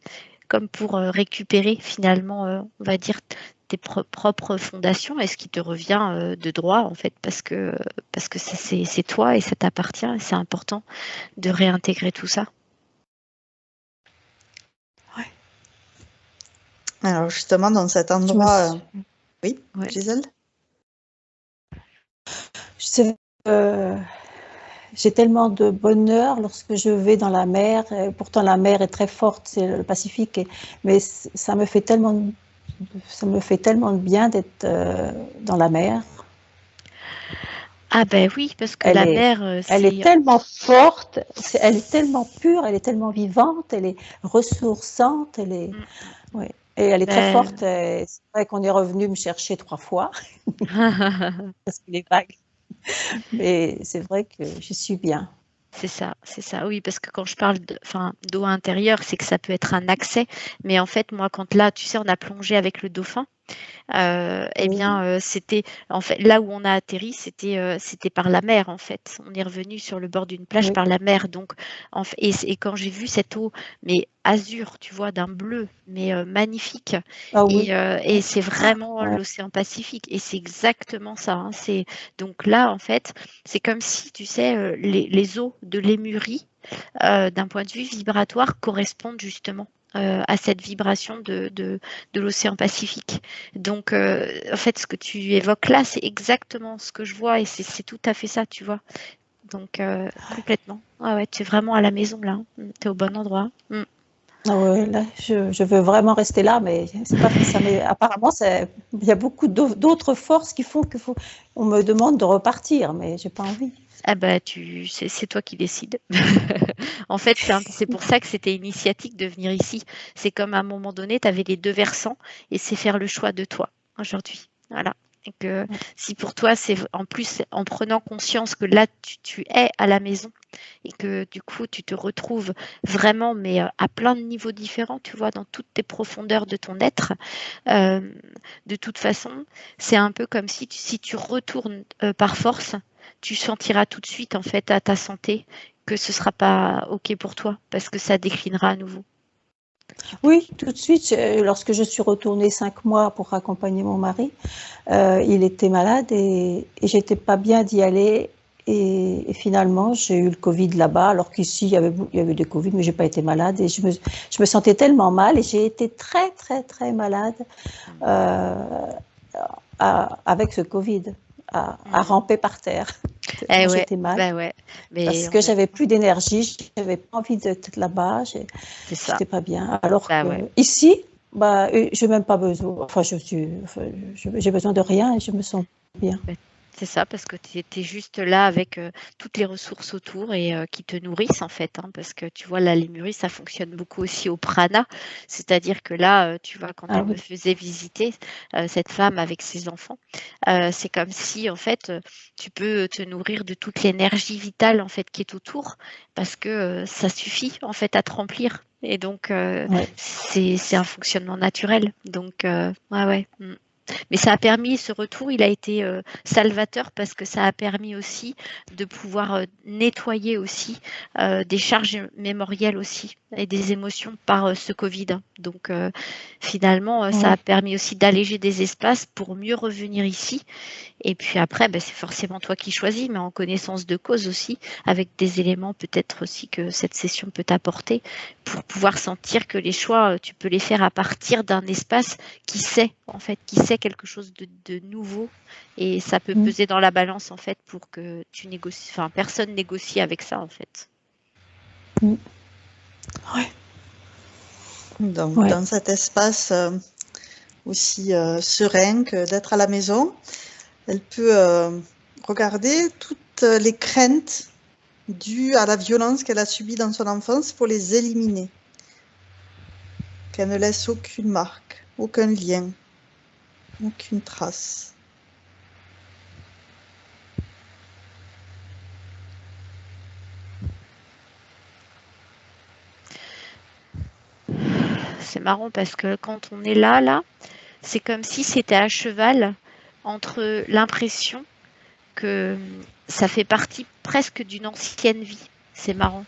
Comme pour récupérer, finalement, on va dire, tes propres fondations et ce qui te revient de droit, en fait, parce que c'est toi et ça t'appartient. Et c'est important de réintégrer tout ça. Ouais. Alors justement, dans cet Je me endroit, suis- oui, Ouais. Gisèle? c'est- euh, J'ai tellement de bonheur lorsque je vais dans la mer. Et pourtant, la mer est très forte, c'est le Pacifique, mais ça me fait tellement de bien d'être dans la mer. Ah ben oui, parce que Elle la est, mer, elle est c'est... tellement forte, elle est tellement pure, elle est tellement vivante, elle est ressourçante, ouais. Et elle est très forte. Ben... Et c'est vrai qu'on est revenu me chercher 3 fois parce qu'il est vague. Mais c'est vrai que je suis bien. C'est ça, oui, parce que quand je parle d'eau intérieure, c'est que ça peut être un accès, mais en fait, moi, quand là, tu sais, on a plongé avec le dauphin, eh Oui, bien, c'était en fait là où on a atterri, c'était par la mer en fait. On est revenu sur le bord d'une plage oui. par la mer. Donc, et quand j'ai vu cette eau, mais azur, tu vois, d'un bleu, mais magnifique. Ah oui. Et c'est vraiment Ouais. l'océan Pacifique. Et c'est exactement ça, hein. Donc là, en fait, c'est comme si, tu sais, les eaux de Lémurie, d'un point de vue vibratoire, correspondent justement à cette vibration de l'océan Pacifique. Donc, en fait, ce que tu évoques là, c'est exactement ce que je vois et c'est tout à fait ça, tu vois. Donc, complètement. Ah ouais, tu es vraiment à la maison là. Tu es au bon endroit. Mm. Ah ouais, là, je veux vraiment rester là, mais c'est pas ça. Mais apparemment, il y a beaucoup d'autres forces qui font on me demande de repartir, mais j'ai pas envie. Ah bah, c'est toi qui décides. En fait, c'est pour ça que c'était initiatique de venir ici. C'est comme à un moment donné, tu avais les deux versants et c'est faire le choix de toi aujourd'hui. Voilà. Et que si pour toi, c'est en plus en prenant conscience que là, tu es à la maison et que du coup, tu te retrouves vraiment, mais à plein de niveaux différents, tu vois, dans toutes tes profondeurs de ton être. euh, de toute façon, c'est un peu comme si tu retournes par force, tu sentiras tout de suite en fait à ta santé que ce sera pas OK pour toi parce que ça déclinera à nouveau. Oui, tout de suite, lorsque je suis retournée 5 mois pour accompagner mon mari, il était malade et j'étais pas bien d'y aller. Et finalement, j'ai eu le Covid là-bas, alors qu'ici, il y avait des Covid, mais j'ai pas été malade. Et je me sentais tellement mal et j'ai été très, très, très malade euh, avec ce Covid, à Mm. ramper par terre. Eh Tellement ouais, j'étais mal. bah ouais, mais Parce que j'avais plus d'énergie, j'avais pas envie d'être là-bas, c'est ça. j'étais pas bien. Alors Bah que ouais. ici, bah, j'ai même pas besoin, j'ai besoin de rien et je me sens bien. Bah, c'est ça, parce que tu es juste là avec toutes les ressources autour et qui te nourrissent en fait, hein, parce que tu vois, la lémurie, ça fonctionne beaucoup aussi au prana, c'est-à-dire que là, tu vois, quand Ah elle me oui, faisait visiter cette femme avec ses enfants, c'est comme si en fait, tu peux te nourrir de toute l'énergie vitale en fait qui est autour, parce que ça suffit en fait à te remplir. Et donc, ouais. c'est un fonctionnement naturel. Donc, ouais, ouais. Mm. Mais ça a permis, ce retour, il a été salvateur parce que ça a permis aussi de pouvoir nettoyer aussi des charges mémorielles aussi et des émotions par ce Covid, hein. Donc finalement, ça a Oui. permis aussi d'alléger des espaces pour mieux revenir ici et puis après, ben, c'est forcément toi qui choisis, mais en connaissance de cause aussi, avec des éléments peut-être aussi que cette session peut t'apporter, pour pouvoir sentir que les choix, tu peux les faire à partir d'un espace qui sait, en fait, qui sait quelque chose de nouveau, et ça peut Mm. peser dans la balance, en fait, pour que tu négocies, enfin, personne négocie avec ça, en fait. Mm. Ouais. Donc, Ouais. dans cet espace aussi serein que d'être à la maison, elle peut regarder toutes les craintes dues à la violence qu'elle a subie dans son enfance pour les éliminer. Qu'elle ne laisse aucune marque, aucun lien, aucune trace. C'est marrant parce que quand on est là, c'est comme si c'était à cheval entre l'impression que ça fait partie presque d'une ancienne vie. C'est marrant.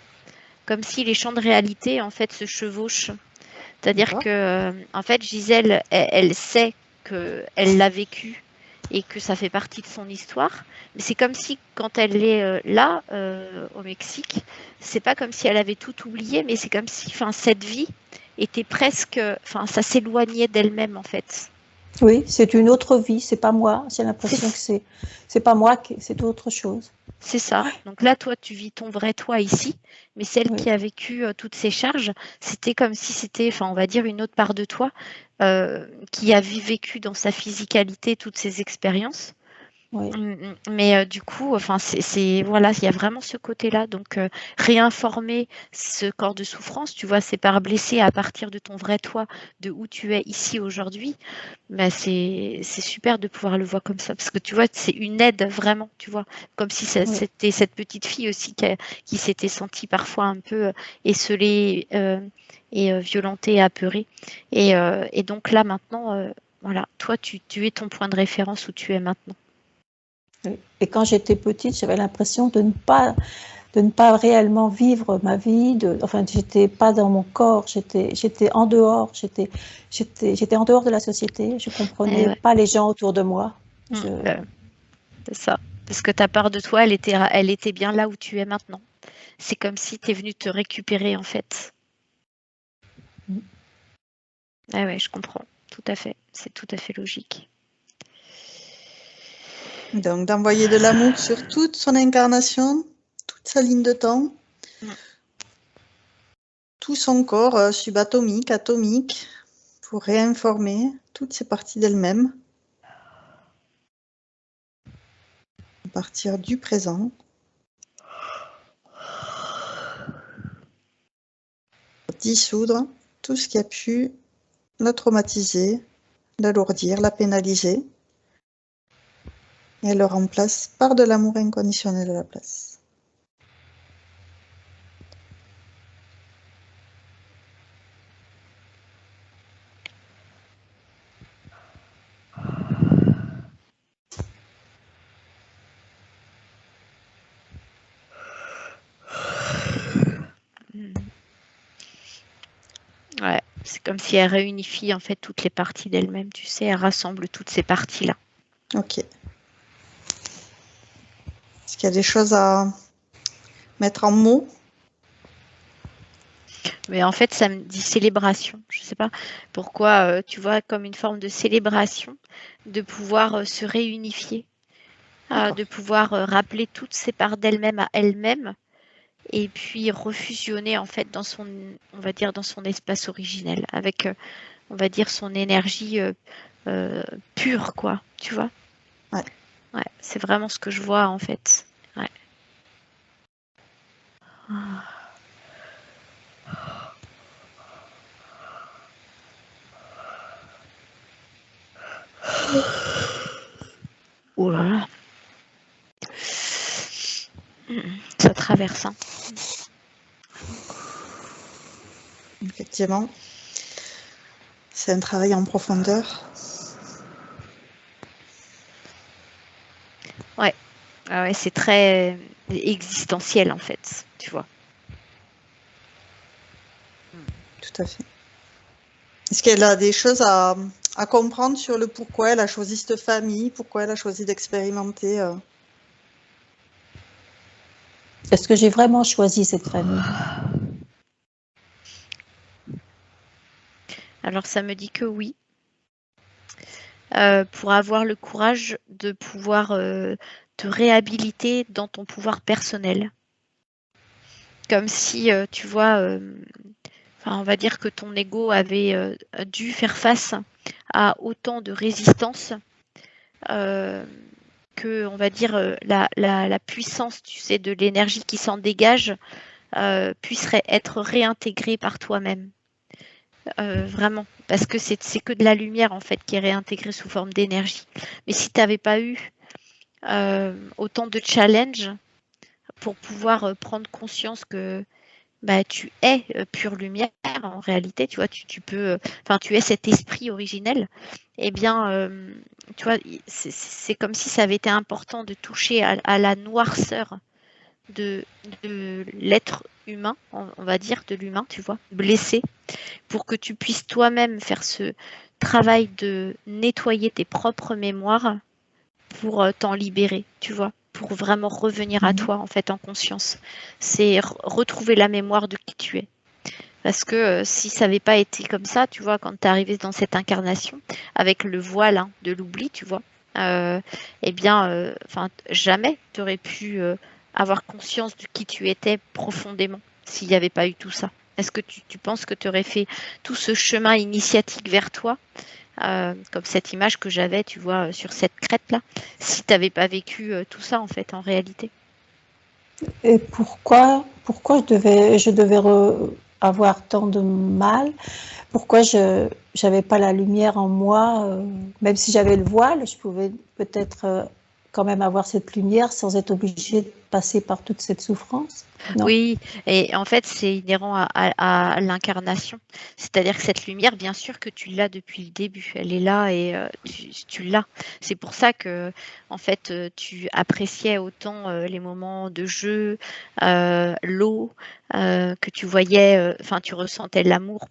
Comme si les champs de réalité, en fait, se chevauchent. C'est-à-dire D'accord. que, en fait, Gisèle, elle sait qu'elle l'a vécu et que ça fait partie de son histoire. Mais c'est comme si, quand elle est là, au Mexique, c'est pas comme si elle avait tout oublié, mais c'est comme si, enfin, cette vie était presque, enfin, ça s'éloignait d'elle-même, en fait. Oui, c'est une autre vie, c'est pas moi. J'ai C'est l'impression que c'est pas moi, c'est autre chose. C'est ça. Donc là, toi, tu vis ton vrai toi ici, mais celle Oui, qui a vécu toutes ces charges, c'était comme si c'était, enfin, on va dire, une autre part de toi qui a vécu dans sa physicalité toutes ces expériences. oui, Mais du coup, enfin, voilà, il y a vraiment ce côté-là. Donc, réinformer ce corps de souffrance, tu vois, c'est par blesser à partir de ton vrai toi, de où tu es ici aujourd'hui. Bah, c'est super de pouvoir le voir comme ça, parce que tu vois, c'est une aide vraiment, tu vois, comme si oui. c'était cette petite fille aussi qui s'était sentie parfois un peu esseulée et violentée, apeurée. Et donc là, maintenant, voilà, toi, tu es ton point de référence où tu es maintenant. Oui. Et quand j'étais petite, j'avais l'impression de ne pas réellement vivre ma vie. Enfin, j'étais pas dans mon corps, j'étais en dehors, j'étais en dehors de la société. Je Et comprenais ouais, pas les gens autour de moi. bah, c'est ça. Parce que ta part de toi, elle était bien là où tu es maintenant. C'est comme si tu es venu te récupérer, en fait. Ah ouais, je comprends. Tout à fait. C'est tout à fait logique. Donc, d'envoyer de l'amour sur toute son incarnation, toute sa ligne de temps, Mm. tout son corps subatomique, atomique, pour réinformer toutes ces parties d'elle-même à partir du présent. Dissoudre tout ce qui a pu la traumatiser, l'alourdir, la pénaliser, et elle le remplace par de l'amour inconditionnel à la place. Mm. Ouais, c'est comme si elle réunifie en fait toutes les parties d'elle-même, tu sais, elle rassemble toutes ces parties-là. Ok. Est-ce qu'il y a des choses à mettre en mots? Mais en fait, ça me dit célébration. Je sais pas pourquoi, tu vois, comme une forme de célébration, de pouvoir se réunifier, D'accord. de pouvoir rappeler toutes ces parts d'elle-même à elle-même, et puis refusionner en fait dans son, on va dire, dans son espace originel, avec, on va dire, son énergie euh, pure, quoi, tu vois. Ouais. Ouais, c'est vraiment ce que je vois en fait. Ouais. Oh là là. Ça traverse, hein. Effectivement, c'est un travail en profondeur. Ouais. Ah ouais, c'est très existentiel en fait, tu vois. Tout à fait. Est-ce qu'elle a des choses à comprendre sur le pourquoi elle a choisi cette famille, pourquoi elle a choisi d'expérimenter Est-ce que j'ai vraiment choisi cette famille? Alors ça me dit que oui, pour avoir le courage de pouvoir te réhabiliter dans ton pouvoir personnel. Comme si, tu vois, enfin, on va dire que ton ego avait dû faire face à autant de résistance euh, que, on va dire, la puissance, tu sais, de l'énergie qui s'en dégage puisse être réintégrée par toi-même. Vraiment, parce que c'est que de la lumière en fait qui est réintégrée sous forme d'énergie. Mais si tu n'avais pas eu autant de challenges pour pouvoir prendre conscience que bah, tu es pure lumière en réalité, tu vois, tu peux, enfin, tu es cet esprit originel, eh bien, tu vois, c'est comme si ça avait été important de toucher à la noirceur de, de l'être humain, on va dire, de l'humain, tu vois, blessé, pour que tu puisses toi-même faire ce travail de nettoyer tes propres mémoires pour t'en libérer, tu vois, pour vraiment revenir à toi, en fait, en conscience. C'est retrouver la mémoire de qui tu es. Parce que si ça n'avait pas été comme ça, tu vois, quand tu es arrivé dans cette incarnation, avec le voile de l'oubli, tu vois, eh bien, jamais tu aurais pu avoir conscience de qui tu étais profondément s'il n'y avait pas eu tout ça. Est-ce que tu penses que tu aurais fait tout ce chemin initiatique vers toi, comme cette image que j'avais, tu vois, sur cette crête-là, si tu n'avais pas vécu tout ça, en fait, en réalité? Et pourquoi je devais avoir tant de mal? Pourquoi je n'avais pas la lumière en moi? Même si j'avais le voile, je pouvais peut-être quand même avoir cette lumière sans être obligée de passer par toute cette souffrance? Non. Oui, et en fait, c'est inhérent à l'incarnation. C'est-à-dire que cette lumière, bien sûr que tu l'as depuis le début. Elle est là et tu l'as. C'est pour ça que, en fait, tu appréciais autant les moments de jeu, l'eau, que tu voyais, enfin, tu ressentais l'amour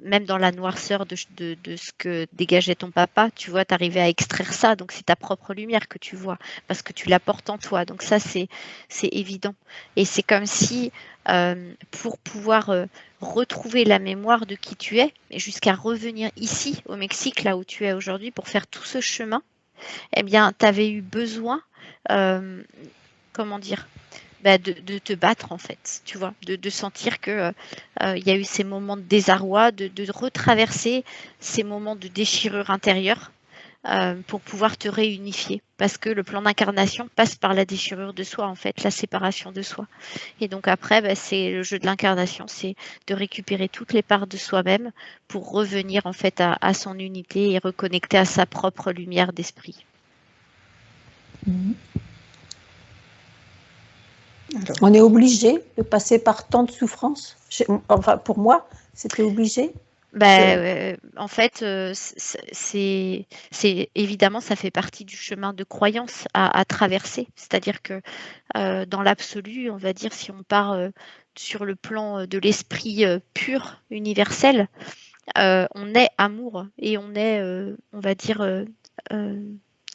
même dans la noirceur de ce que dégageait ton papa. Tu vois, tu arrivais à extraire ça. Donc, c'est ta propre lumière que tu vois parce que tu la portes en toi. Donc, ça, c'est évident. Et c'est comme si, pour pouvoir retrouver la mémoire de qui tu es, et jusqu'à revenir ici, au Mexique, là où tu es aujourd'hui, pour faire tout ce chemin, eh bien, tu avais eu besoin, euh, comment dire, bah, de te battre, en fait, tu vois, de sentir que il y a eu ces moments de désarroi, de retraverser ces moments de déchirure intérieure pour pouvoir te réunifier. Parce que le plan d'incarnation passe par la déchirure de soi, en fait, la séparation de soi. Et donc après, bah, c'est le jeu de l'incarnation, c'est de récupérer toutes les parts de soi-même pour revenir en fait à son unité et reconnecter à sa propre lumière d'esprit. Alors, On est obligé de passer par tant de souffrances. Enfin, pour moi, c'était obligé. En fait, c'est évidemment, ça fait partie du chemin de croyance à traverser. C'est-à-dire que dans l'absolu, on va dire, si on part sur le plan de l'esprit pur, universel, on est amour et on est, on va dire, euh,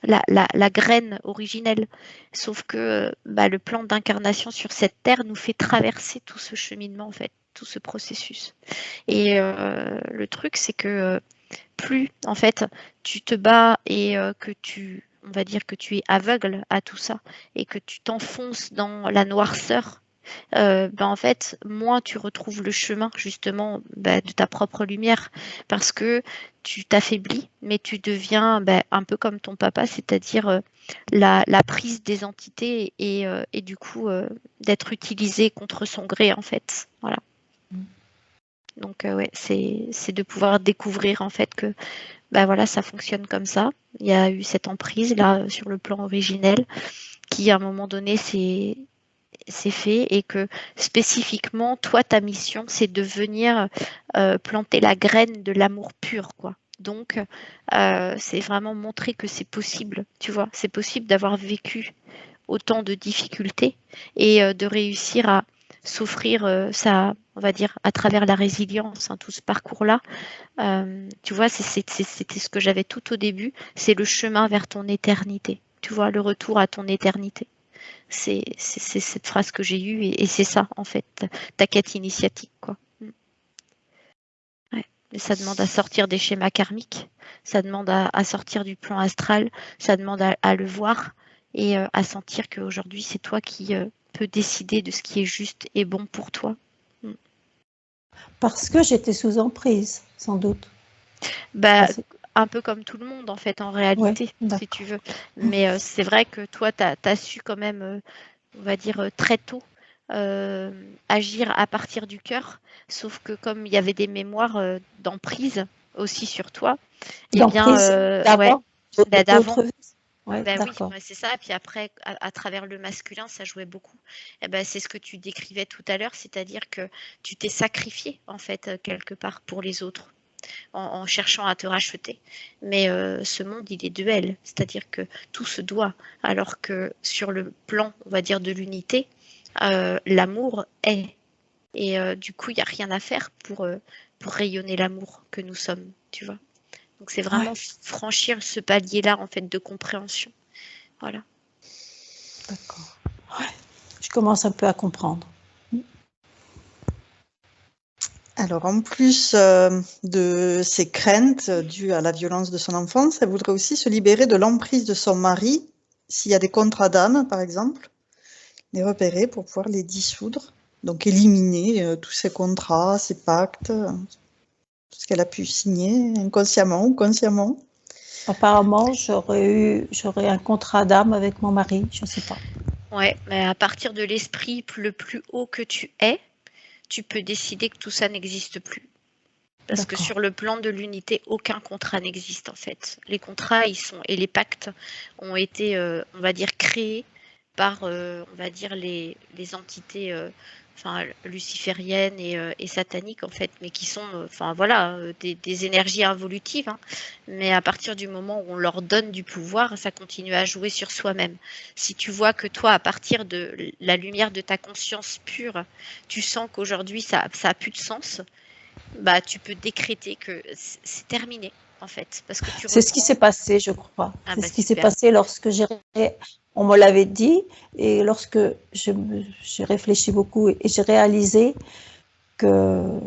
la graine originelle. Sauf que bah, le plan d'incarnation sur cette terre nous fait traverser tout ce cheminement, en fait, tout ce processus. Et le truc, c'est que plus, en fait, tu te bats et on va dire que tu es aveugle à tout ça et que tu t'enfonces dans la noirceur, en fait, moins tu retrouves le chemin justement de ta propre lumière parce que tu t'affaiblis, mais tu deviens un peu comme ton papa, c'est-à-dire la prise des entités et du coup d'être utilisé contre son gré en fait. Voilà. Donc ouais, c'est de pouvoir découvrir en fait que voilà, ça fonctionne comme ça. Il y a eu cette emprise là sur le plan originel qui à un moment donné c'est fait et que spécifiquement, toi, ta mission, c'est de venir planter la graine de l'amour pur, quoi. Donc, c'est vraiment montrer que c'est possible, tu vois, c'est possible d'avoir vécu autant de difficultés et de réussir à s'offrir ça, on va dire, à travers la résilience, hein, tout ce parcours-là. Tu vois, c'était ce que j'avais tout au début, c'est le chemin vers ton éternité, tu vois, le retour à ton éternité. C'est cette phrase que j'ai eue et c'est ça, en fait, ta quête initiatique, quoi. Ouais. Mais ça demande à sortir des schémas karmiques, ça demande à sortir du plan astral, ça demande à le voir et à sentir qu'aujourd'hui, c'est toi qui peux décider de ce qui est juste et bon pour toi. Parce que j'étais sous emprise, sans doute. Bah, Parce... un peu comme tout le monde, en fait, en Ouais, réalité, si tu d'accord. veux. Mais c'est vrai que toi, tu as su quand même on va dire, très tôt, agir à partir du cœur. Sauf que comme il y avait des mémoires d'emprise aussi sur toi, eh bien, D'emprise ouais, d'avant, d'avant, d'autres vies. Ouais, Ben oui, d'accord. ouais, c'est ça. Puis après, à travers le masculin, ça jouait beaucoup. Et ben, c'est ce que tu décrivais tout à l'heure, c'est-à-dire que tu t'es sacrifié, en fait, quelque part pour les autres, en cherchant à te racheter. Mais ce monde, il est duel, c'est-à-dire que tout se doit. Alors que sur le plan, on va dire, de l'unité, l'amour est. Et du coup, il n'y a rien à faire pour rayonner l'amour que nous sommes, tu vois. Donc c'est Ouais, vraiment franchir ce palier-là, en fait, de compréhension. Voilà. d'accord. Ouais, je commence un peu à comprendre. Alors, en plus de ses craintes dues à la violence de son enfance, elle voudrait aussi se libérer de l'emprise de son mari, s'il y a des contrats d'âme, par exemple, les repérer pour pouvoir les dissoudre. Donc, éliminer tous ces contrats, ces pactes, tout ce qu'elle a pu signer inconsciemment ou consciemment. Apparemment, j'aurais un contrat d'âme avec mon mari, je ne sais pas. Ouais, mais à partir de l'esprit le plus haut que tu es, tu peux décider que tout ça n'existe plus. Parce que D'accord. sur le plan de l'unité, aucun contrat n'existe en fait. Les contrats, et les pactes ont été, on va dire, créés par, on va dire, les entités, enfin, lucifériennes et sataniques en fait, mais qui sont, enfin voilà, des énergies involutives, hein. Mais à partir du moment où on leur donne du pouvoir, ça continue à jouer sur soi-même. Si tu vois que toi, à partir de la lumière de ta conscience pure, tu sens qu'aujourd'hui ça a plus de sens, bah, tu peux décréter que c'est terminé, en fait, parce que tu C'est ce qui reprends. s'est passé, je crois. Ah C'est bah ce qui s'est super. passé lorsque on me l'avait dit, et lorsque j'ai réfléchi beaucoup et j'ai réalisé que,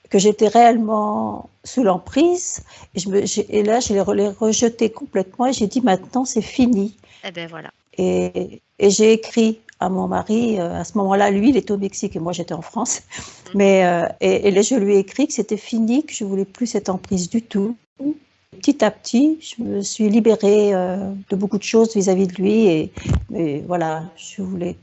que j'étais réellement sous l'emprise. Et là, je l'ai rejeté complètement et j'ai dit maintenant, c'est fini. Eh ben voilà. Et j'ai écrit à mon mari, à ce moment-là, lui, il était au Mexique et moi, j'étais en France. Et là, je lui ai écrit que c'était fini, que je ne voulais plus cette emprise du tout. Petit à petit, je me suis libérée de beaucoup de choses vis-à-vis de lui. Et voilà, je voulais.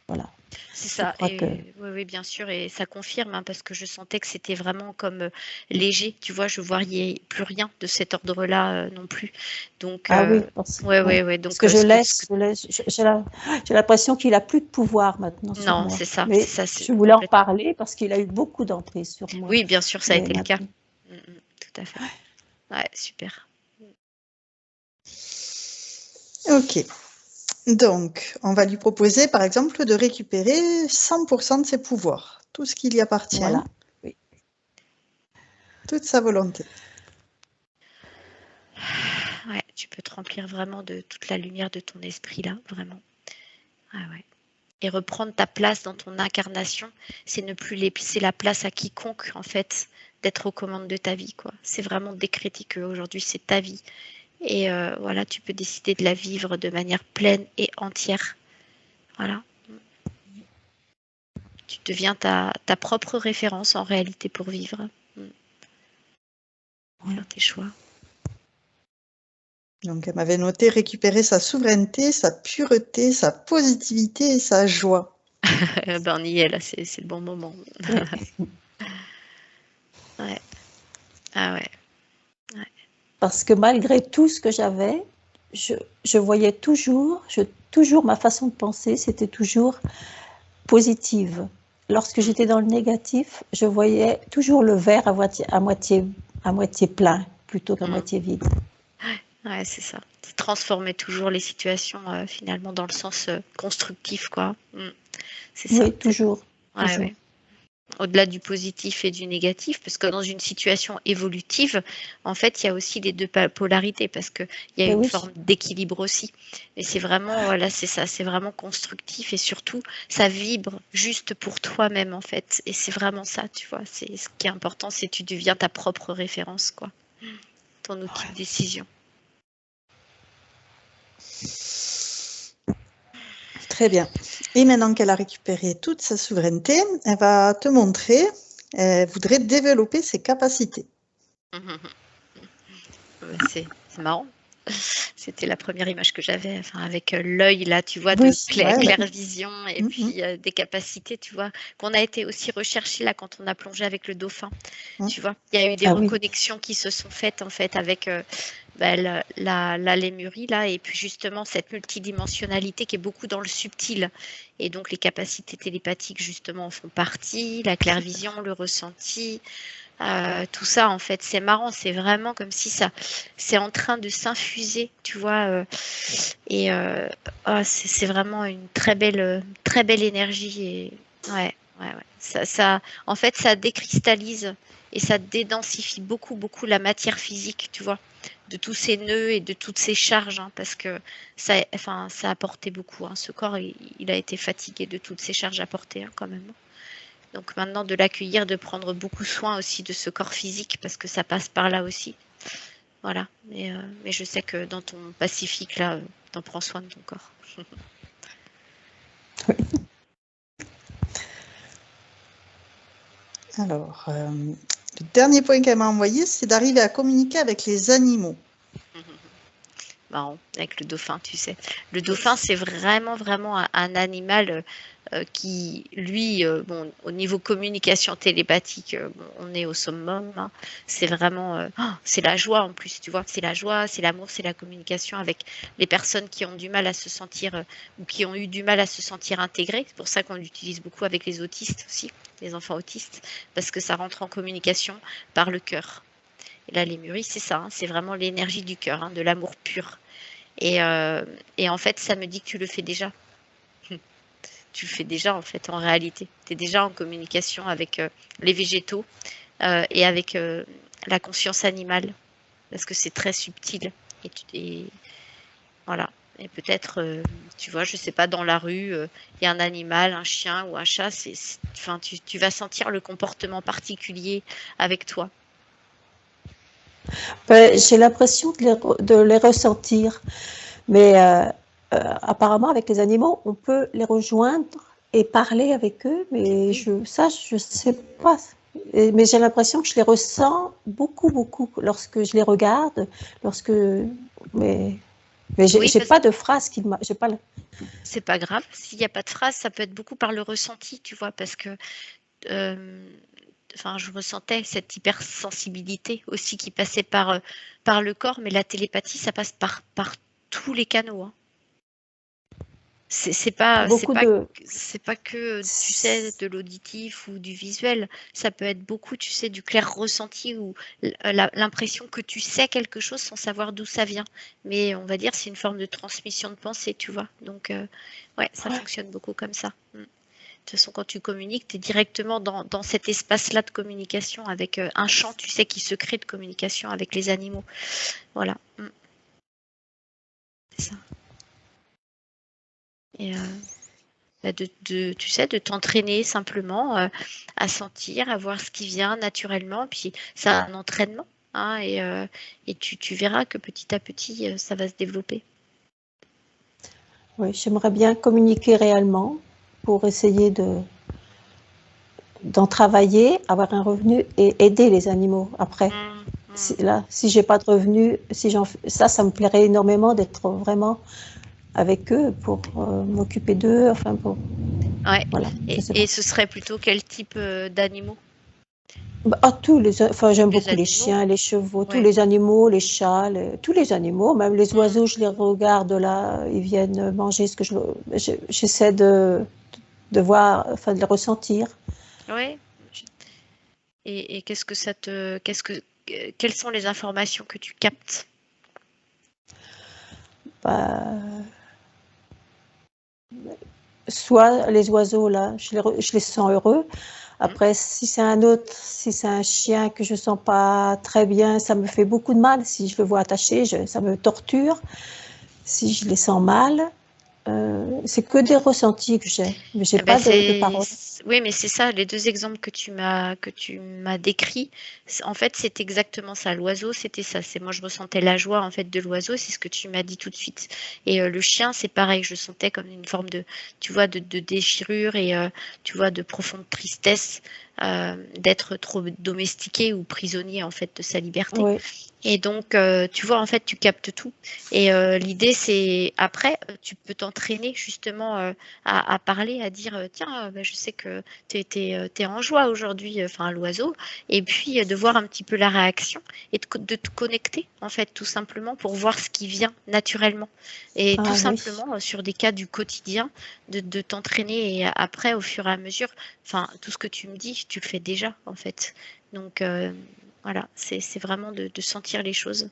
Voilà. C'est Je ça. crois que. Et oui, oui, bien sûr. Et ça confirme, hein, parce que je sentais que c'était vraiment comme léger. Tu vois, je voyais plus rien de cet ordre-là non plus. Donc, Ah oui, ouais, ouais. ouais, ouais. Parce Donc, que j'ai l'impression qu'il a plus de pouvoir maintenant sur non, moi. c'est ça. C'est Mais ça, c'est je voulais en complètement. parler parce qu'il a eu beaucoup d'emprise sur moi. Oui, bien sûr, ça a Mais été le cas. maintenant. Tout à fait. Ouais, super. Ok. Donc, on va lui proposer, par exemple, de récupérer 100% de ses pouvoirs, tout ce qui lui appartient, Voilà. Oui. toute sa volonté. Ouais, tu peux te remplir vraiment de toute la lumière de ton esprit là, vraiment. Ah ouais. Et reprendre ta place dans ton incarnation, c'est ne plus laisser la place à quiconque en fait d'être aux commandes de ta vie, quoi. C'est vraiment décréter qu'aujourd'hui c'est ta vie et voilà, tu peux décider de la vivre de manière pleine et entière. Voilà, tu deviens ta propre référence en réalité pour vivre. Faire tes choix. Donc, elle m'avait noté récupérer sa souveraineté, sa pureté, sa positivité et sa joie. Ben on y est là, c'est le bon moment. Oui. Ouais. Ah ouais. Parce que malgré tout ce que j'avais, je voyais toujours ma façon de penser, c'était toujours positive. Lorsque j'étais dans le négatif, je voyais toujours le verre à moitié plein plutôt qu'à moitié vide. Ouais, c'est ça. C'est transformer toujours les situations finalement dans le sens constructif, quoi. C'est ça. Oui, toujours, Ouais, toujours. ouais. Au-delà du positif et du négatif, parce que dans une situation évolutive, en fait, il y a aussi les deux polarités, parce qu'il y a Et une oui, forme d'équilibre aussi. Mais c'est vraiment, voilà, c'est ça, c'est vraiment constructif et surtout, ça vibre juste pour toi-même, en fait. Et c'est vraiment ça, tu vois. C'est ce qui est important, c'est que tu deviens ta propre référence, quoi. Ton outil de décision. Très bien. Et maintenant qu'elle a récupéré toute sa souveraineté, elle va te montrer, elle voudrait développer ses capacités. C'est marrant. C'était la première image que j'avais, enfin, avec l'œil là, tu vois, oui, de ouais, ouais. claire vision et puis des capacités, tu vois, qu'on a été aussi recherchées là quand on a plongé avec le dauphin. Tu vois, il y a eu des Ah oui, reconnexions qui se sont faites en fait avec la lémurie là, et puis justement cette multidimensionnalité qui est beaucoup dans le subtil. Et donc les capacités télépathiques justement en font partie, la clairvision, le ressenti, tout ça en fait, c'est marrant, c'est vraiment comme si c'est en train de s'infuser, tu vois, et c'est vraiment une très belle énergie et ouais. En fait, ça décristallise et ça dédensifie beaucoup la matière physique, tu vois, de tous ces nœuds et de toutes ces charges, hein, parce que ça a apporté beaucoup, hein. Ce corps, il a été fatigué de toutes ces charges apportées, hein, quand même. Donc maintenant, de l'accueillir, de prendre beaucoup soin aussi de ce corps physique, parce que ça passe par là aussi. Voilà. Mais je sais que dans ton Pacifique, là, t'en prends soin de ton corps. Alors, le dernier point qu'elle m'a envoyé, c'est d'arriver à communiquer avec les animaux. Marrant, avec le dauphin, tu sais. Le dauphin, c'est vraiment un animal qui, lui, bon, au niveau communication télépathique, bon, on est au summum, hein. C'est vraiment, c'est la joie en plus, tu vois. C'est la joie, c'est l'amour, c'est la communication avec les personnes qui ont du mal à se sentir ou qui ont eu du mal à se sentir intégrées. C'est pour ça qu'on l'utilise beaucoup avec les autistes aussi, les enfants autistes, parce que ça rentre en communication par le cœur. Et la lémurie, c'est ça, hein, c'est vraiment l'énergie du cœur, hein, de l'amour pur. Et en fait, ça me dit que tu le fais déjà. Tu le fais déjà, en fait, en réalité. Tu es déjà en communication avec les végétaux et avec la conscience animale, parce que c'est très subtil. Et voilà. Et peut-être, tu vois, je sais pas, dans la rue, il y a un animal, un chien ou un chat, enfin, tu vas sentir le comportement particulier avec toi. J'ai l'impression de les ressentir, mais apparemment avec les animaux, on peut les rejoindre et parler avec eux, mais je sais pas. Mais j'ai l'impression que je les ressens beaucoup lorsque je les regarde, mais j'ai pas de phrase j'ai pas. C'est pas grave. S'il n'y a pas de phrase, ça peut être beaucoup par le ressenti, tu vois, parce que je ressentais cette hypersensibilité aussi qui passait par le corps, mais la télépathie, ça passe par tous les canaux, hein. C'est pas que, tu sais, de l'auditif ou du visuel. Ça peut être beaucoup, tu sais, du clair ressenti ou l'impression que tu sais quelque chose sans savoir d'où ça vient. Mais on va dire c'est une forme de transmission de pensée, tu vois. Donc, ouais, ça fonctionne beaucoup comme ça. De toute façon, quand tu communiques, tu es directement dans cet espace-là de communication avec un champ, tu sais, qui se crée de communication avec les animaux. Voilà. C'est ça. Et tu sais, de t'entraîner simplement à sentir, à voir ce qui vient naturellement. Puis c'est un entraînement, hein, et tu verras que petit à petit, ça va se développer. Oui, j'aimerais bien communiquer réellement pour essayer d'en travailler, avoir un revenu et aider les animaux après. Si j'ai pas de revenu, ça me plairait énormément d'être vraiment avec eux pour m'occuper d'eux, enfin pour. Ouais. Voilà, et ce serait plutôt quel type d'animaux? J'aime beaucoup les chiens, les chevaux, tous les animaux, les chats, tous les animaux, même les oiseaux, je les regarde là, ils viennent manger ce que j'essaie de voir, enfin de les ressentir. Oui. Et quelles sont les informations que tu captes? Soit les oiseaux là, je les sens heureux. Après, si c'est un chien que je sens pas très bien, ça me fait beaucoup de mal. Si je le vois attaché, ça me torture. Si je les sens mal, c'est que des ressentis que j'ai, mais j'ai pas de paroles. Oui, mais c'est ça, les deux exemples que tu m'as décrits, en fait, c'est exactement ça. L'oiseau, c'était ça. Moi, je ressentais la joie en fait de l'oiseau, c'est ce que tu m'as dit tout de suite. Et le chien, c'est pareil, je sentais comme une forme de, tu vois, de déchirure et tu vois, de profonde tristesse. d'être trop domestiqué ou prisonnier en fait de sa liberté. Oui. Et donc, tu vois, en fait, tu captes tout. Et l'idée, c'est après, tu peux t'entraîner justement à parler, à dire, tiens, bah, je sais que t'es en joie aujourd'hui, enfin l'oiseau, et puis de voir un petit peu la réaction et de te connecter, en fait, tout simplement pour voir ce qui vient naturellement. Et tout Ah oui. simplement, sur des cas du quotidien, de t'entraîner et après, au fur et à mesure, enfin, tout ce que tu me dis, tu le fais déjà, en fait. Donc, voilà, c'est vraiment de sentir les choses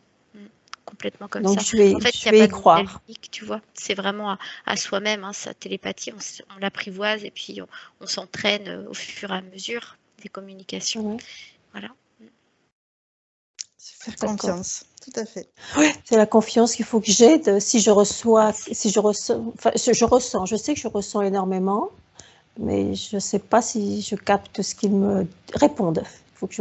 complètement comme Donc ça. En fait, il je n'y a vais pas y de modèle croire. unique, tu vois. C'est vraiment à soi-même, hein, sa télépathie, on l'apprivoise et puis on s'entraîne au fur et à mesure des communications. Ouais, Voilà. Se faire d'accord. confiance, tout à fait. C'est la confiance qu'il faut que j'ai si je reçois, si je ressens, enfin, je ressens, je sais que je ressens énormément, mais je ne sais pas si je capte ce qu'ils me répondent.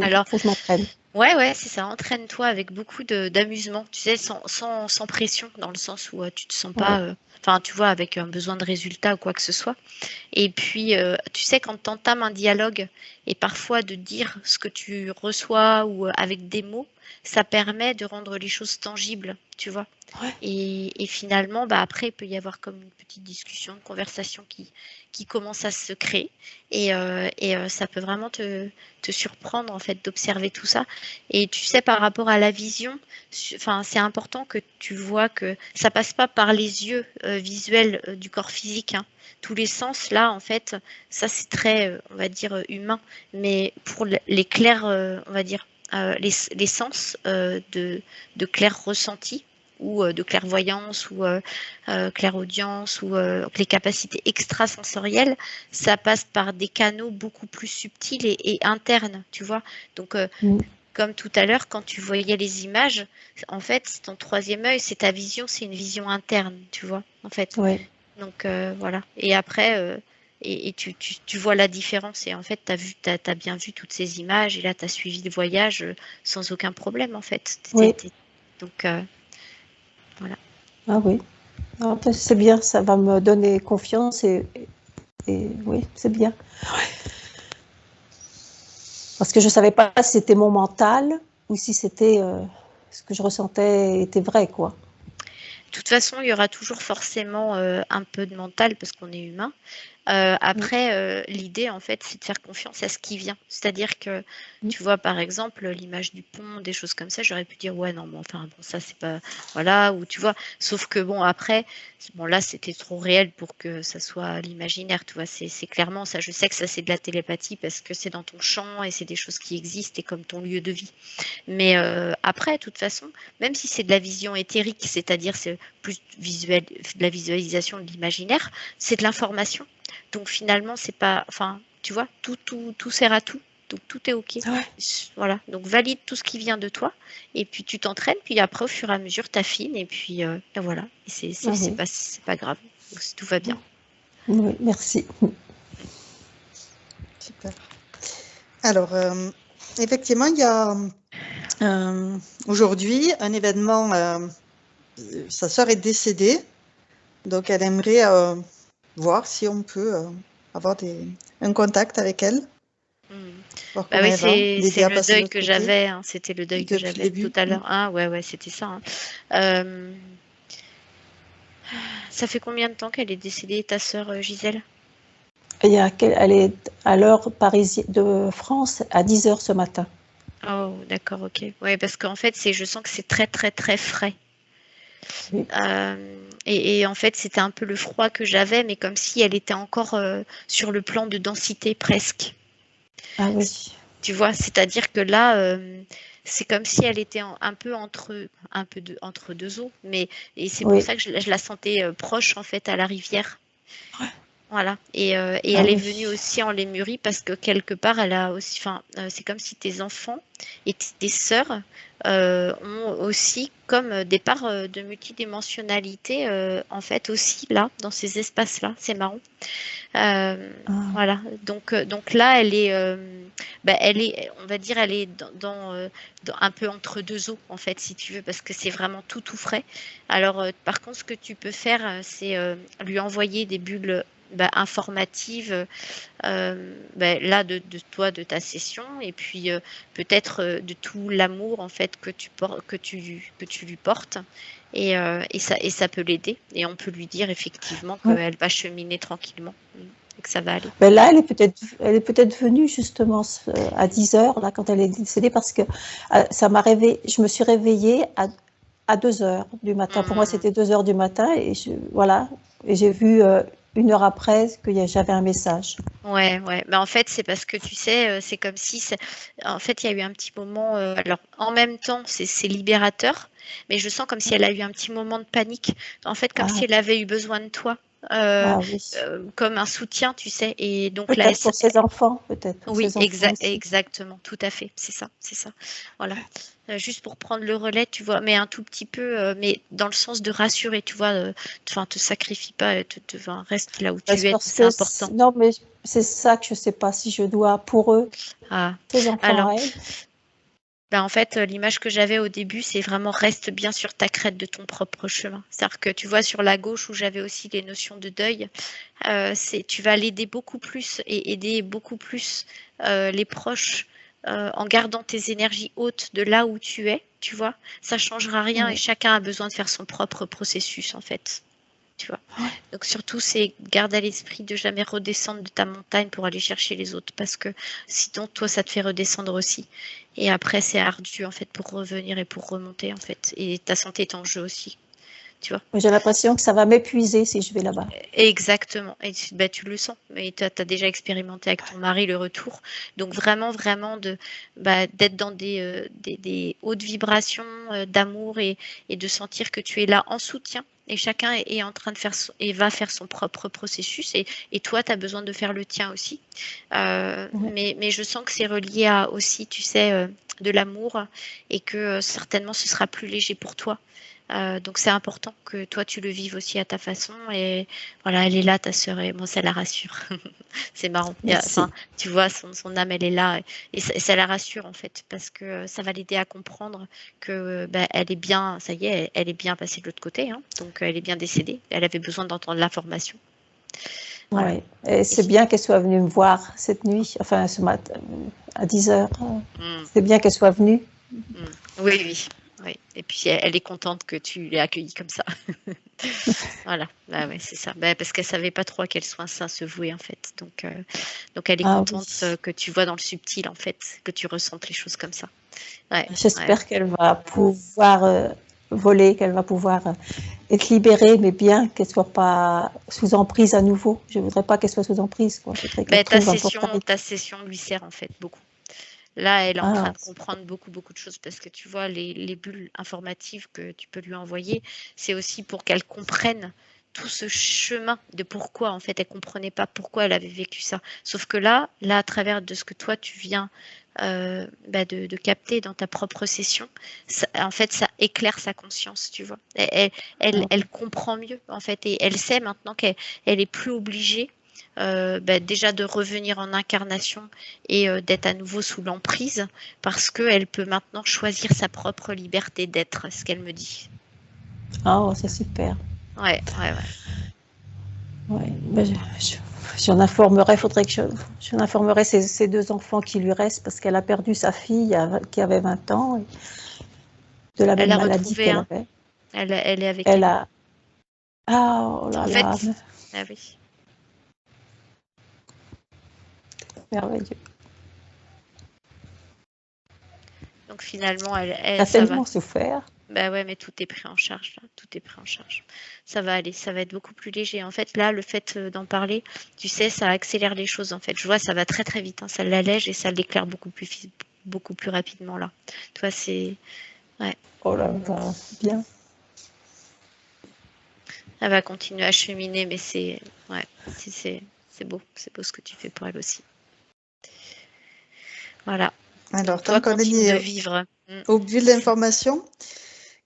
Alors, Faut que je m'entraîne. ouais, c'est ça. Entraîne-toi avec beaucoup d'amusement, tu sais, sans pression, dans le sens où tu te sens Ouais. pas, enfin, tu vois, avec un besoin de résultat ou quoi que ce soit. Et puis, tu sais, quand tu entames un dialogue et parfois de dire ce que tu reçois ou avec des mots, ça permet de rendre les choses tangibles, tu vois. Ouais. Et finalement, bah, après, il peut y avoir comme une petite discussion, une conversation qui commence à se créer. Et ça peut vraiment te surprendre, en fait, d'observer tout ça. Et tu sais, par rapport à la vision, enfin, c'est important que tu vois que ça passe pas par les yeux visuels du corps physique, hein. Tous les sens, là, en fait, ça, c'est très, on va dire, humain. Mais pour les clairs, on va dire, les sens de clair ressenti ou de clairvoyance ou clairaudience ou les capacités extrasensorielles, ça passe par des canaux beaucoup plus subtils et internes, tu vois. Donc, Mm. comme tout à l'heure, quand tu voyais les images, en fait, ton troisième œil, c'est ta vision, c'est une vision interne, tu vois, en fait. Ouais. Donc voilà. Et après, et tu vois la différence. Et en fait, t'as bien vu toutes ces images. Et là, tu as suivi le voyage sans aucun problème, en fait. Oui. Donc voilà. Ah oui. Ah, ben, c'est bien, ça va me donner confiance et oui, c'est bien. Parce que je ne savais pas si c'était mon mental ou si c'était ce que je ressentais était vrai, quoi. De toute façon, il y aura toujours forcément un peu de mental parce qu'on est humain. Mm. Après, l'idée, en fait, c'est de faire confiance à ce qui vient. C'est-à-dire que, Mm. tu vois, par exemple, l'image du pont, des choses comme ça, j'aurais pu dire, ouais, non, mais enfin, bon, ça, c'est pas. Voilà, ou tu vois. Sauf que, bon, après, bon, là, c'était trop réel pour que ça soit l'imaginaire, tu vois. C'est clairement ça. Je sais que ça, c'est de la télépathie parce que c'est dans ton champ et c'est des choses qui existent et comme ton lieu de vie. Mais après, de toute façon, même si c'est de la vision éthérique, c'est-à-dire c'est plus visuel, de la visualisation de l'imaginaire, c'est de l'information. Donc finalement, c'est pas, enfin, tu vois, tout sert à tout. Donc tout est OK. Ouais. Voilà. Donc valide tout ce qui vient de toi. Et puis tu t'entraînes. Puis après, au fur et à mesure, t'affines. Et puis et voilà. Et Ah oui. c'est pas grave. Donc, tout va bien. Oui, merci. Super. Alors, effectivement, il y a aujourd'hui un événement. Sa sœur est décédée, donc elle aimerait voir si on peut avoir un contact avec elle, Hmm. voir Bah comment oui, elle va, l'aider c'est à le passer de deuil l'autre que côté j'avais. Hein. C'était le deuil que depuis le j'avais tout début. à l'heure. Ah ouais, c'était ça. Hein. Euh, Ça fait combien de temps qu'elle est décédée, ta sœur Gisèle? Elle est à l'heure parisienne de France à 10h ce matin. Oh, d'accord, ok. Ouais, parce qu'en fait, je sens que c'est très, très, très frais. Oui. Et en fait, c'était un peu le froid que j'avais, mais comme si elle était encore sur le plan de densité presque. Ah oui. Tu vois, c'est-à-dire que là, c'est comme si elle était un peu entre deux eaux, et c'est pour Oui. ça que je la sentais proche en fait à la rivière. Voilà. Et Ah elle est oui. venue aussi en Lémurie parce que quelque part, elle a aussi, enfin, c'est comme si tes enfants et tes sœurs ont aussi comme des parts de multidimensionnalité en fait aussi là, dans ces espaces-là. C'est marrant. Ah. Voilà. Donc là, elle est, on va dire, elle est un peu entre deux eaux en fait, si tu veux, parce que c'est vraiment tout frais. Alors, par contre, ce que tu peux faire, c'est lui envoyer des bulles informative là de toi, de ta session, et puis peut-être de tout l'amour en fait que tu lui portes, et ça peut l'aider, et on peut lui dire effectivement Ouais. qu'elle va cheminer tranquillement, et que ça va aller. Ben là, elle est peut-être venue justement à 10 heures là quand elle est décédée, parce que ça m'a réveillée. Je me suis réveillée à 2 heures du matin. Pour moi, c'était 2 heures du matin, et voilà. Et j'ai vu 1 heure après que j'avais un message. Ouais, ouais. Mais en fait, c'est parce que tu sais, c'est comme si, en fait, il y a eu un petit moment. Alors, en même temps, c'est libérateur, mais je sens comme si elle a eu un petit moment de panique. En fait, comme si Ah, elle avait eu besoin de toi, euh, ah oui. comme un soutien, tu sais. Et donc là, Peut-être pour ses enfants, peut-être pour oui, ses enfants aussi. exactement, tout à fait, c'est ça, c'est ça. Voilà. Juste pour prendre le relais, tu vois, mais un tout petit peu, mais dans le sens de rassurer, tu vois, enfin, te sacrifie pas, enfin, reste là où tu es, Parce c'est que important. non, mais c'est ça que je sais pas si je dois pour eux, Ah, ses enfants alors, à elle. en fait, l'image que j'avais au début, c'est vraiment reste bien sur ta crête de ton propre chemin. C'est-à-dire que tu vois sur la gauche où j'avais aussi les notions de deuil, tu vas l'aider beaucoup plus et aider beaucoup plus les proches en gardant tes énergies hautes de là où tu es, tu vois. Ça changera rien, et Ouais. chacun a besoin de faire son propre processus en fait. Tu vois. Donc surtout, c'est garde à l'esprit de jamais redescendre de ta montagne pour aller chercher les autres, parce que sinon, toi, ça te fait redescendre aussi. Et après, c'est ardu en fait pour revenir et pour remonter en fait. Et ta santé est en jeu aussi, tu vois. J'ai l'impression que ça va m'épuiser si je vais là-bas. Exactement. Et tu le sens. Et tu as déjà expérimenté avec ton mari le retour. Donc vraiment, vraiment d'être dans des hautes vibrations d'amour, et de sentir que tu es là en soutien. Et chacun est en train de faire et va faire son propre processus. Et toi, tu as besoin de faire le tien aussi. Ouais. Mais je sens que c'est relié à aussi, tu sais, de l'amour, et que certainement ce sera plus léger pour toi. Donc c'est important que toi tu le vives aussi à ta façon, et voilà, elle est là, ta sœur, et moi ça la rassure. C'est marrant. Enfin, Merci. tu vois, son âme elle est là, et ça la rassure en fait, parce que ça va l'aider à comprendre que elle est bien, ça y est, elle est bien passée de l'autre côté, hein, donc elle est bien décédée. Elle avait besoin d'entendre l'information. Voilà. Ouais. Et Et c'est bien qu'elle soit venue me voir cette nuit, enfin ce matin, à 10 heures. Mm, C'est bien qu'elle soit venue. mm. Oui, oui. Oui. Et puis elle est contente que tu l'aies accueillie comme ça. Voilà, bah ouais, c'est ça. Bah, parce qu'elle savait pas trop à quel soin ça se vouait en fait. Donc elle est Ah contente oui. que tu vois dans le subtil en fait, que tu ressentes les choses comme ça. Ouais, ouais. J'espère qu'elle va pouvoir voler, qu'elle va pouvoir être libérée, mais bien qu'elle soit pas sous emprise à nouveau. Je voudrais pas qu'elle soit sous emprise, quoi. Je voudrais qu'elle Bah, ta trouve un session, portail. ta session lui sert en fait beaucoup. Là, elle est en train Ah, de comprendre beaucoup, beaucoup de choses, parce que tu vois, les bulles informatives que tu peux lui envoyer, c'est aussi pour qu'elle comprenne tout ce chemin de pourquoi, en fait, elle comprenait pas pourquoi elle avait vécu ça. Sauf que là, à travers de ce que toi, tu viens de capter dans ta propre session, en fait, ça éclaire sa conscience, tu vois. Elle comprend mieux, en fait, et elle sait maintenant qu'elle est plus obligée déjà de revenir en incarnation, et d'être à nouveau sous l'emprise, parce qu'elle peut maintenant choisir sa propre liberté d'être, ce qu'elle me dit. oh, c'est super. Ouais, ouais, ouais. Ouais. Ben, j'en informerai, faudrait que j'en informerai ces 2 enfants qui lui restent, parce qu'elle a perdu sa fille qui avait 20 ans, de la Elle même a maladie retrouvé, qu'elle hein. avait. Elle est avec Elle elle. a. Ah, oh En là fait, là, ah oui. merveilleux. Donc finalement, Elle a ça va. tellement souffert. Bah ouais, mais tout est pris en charge, là. Tout est pris en charge. Ça va aller, ça va être beaucoup plus léger. En fait, là, le fait d'en parler, tu sais, ça accélère les choses, en fait. Je vois, ça va très très vite, hein. Ça l'allège et ça l'éclaire beaucoup plus rapidement, là. Tu vois, c'est... Ouais. Oh là là, bien. Elle va continuer à cheminer, mais ouais, c'est beau ce que tu fais pour elle aussi. Voilà. Alors, Donc toi, tant qu'on continue de est vivre. au vu de l'information,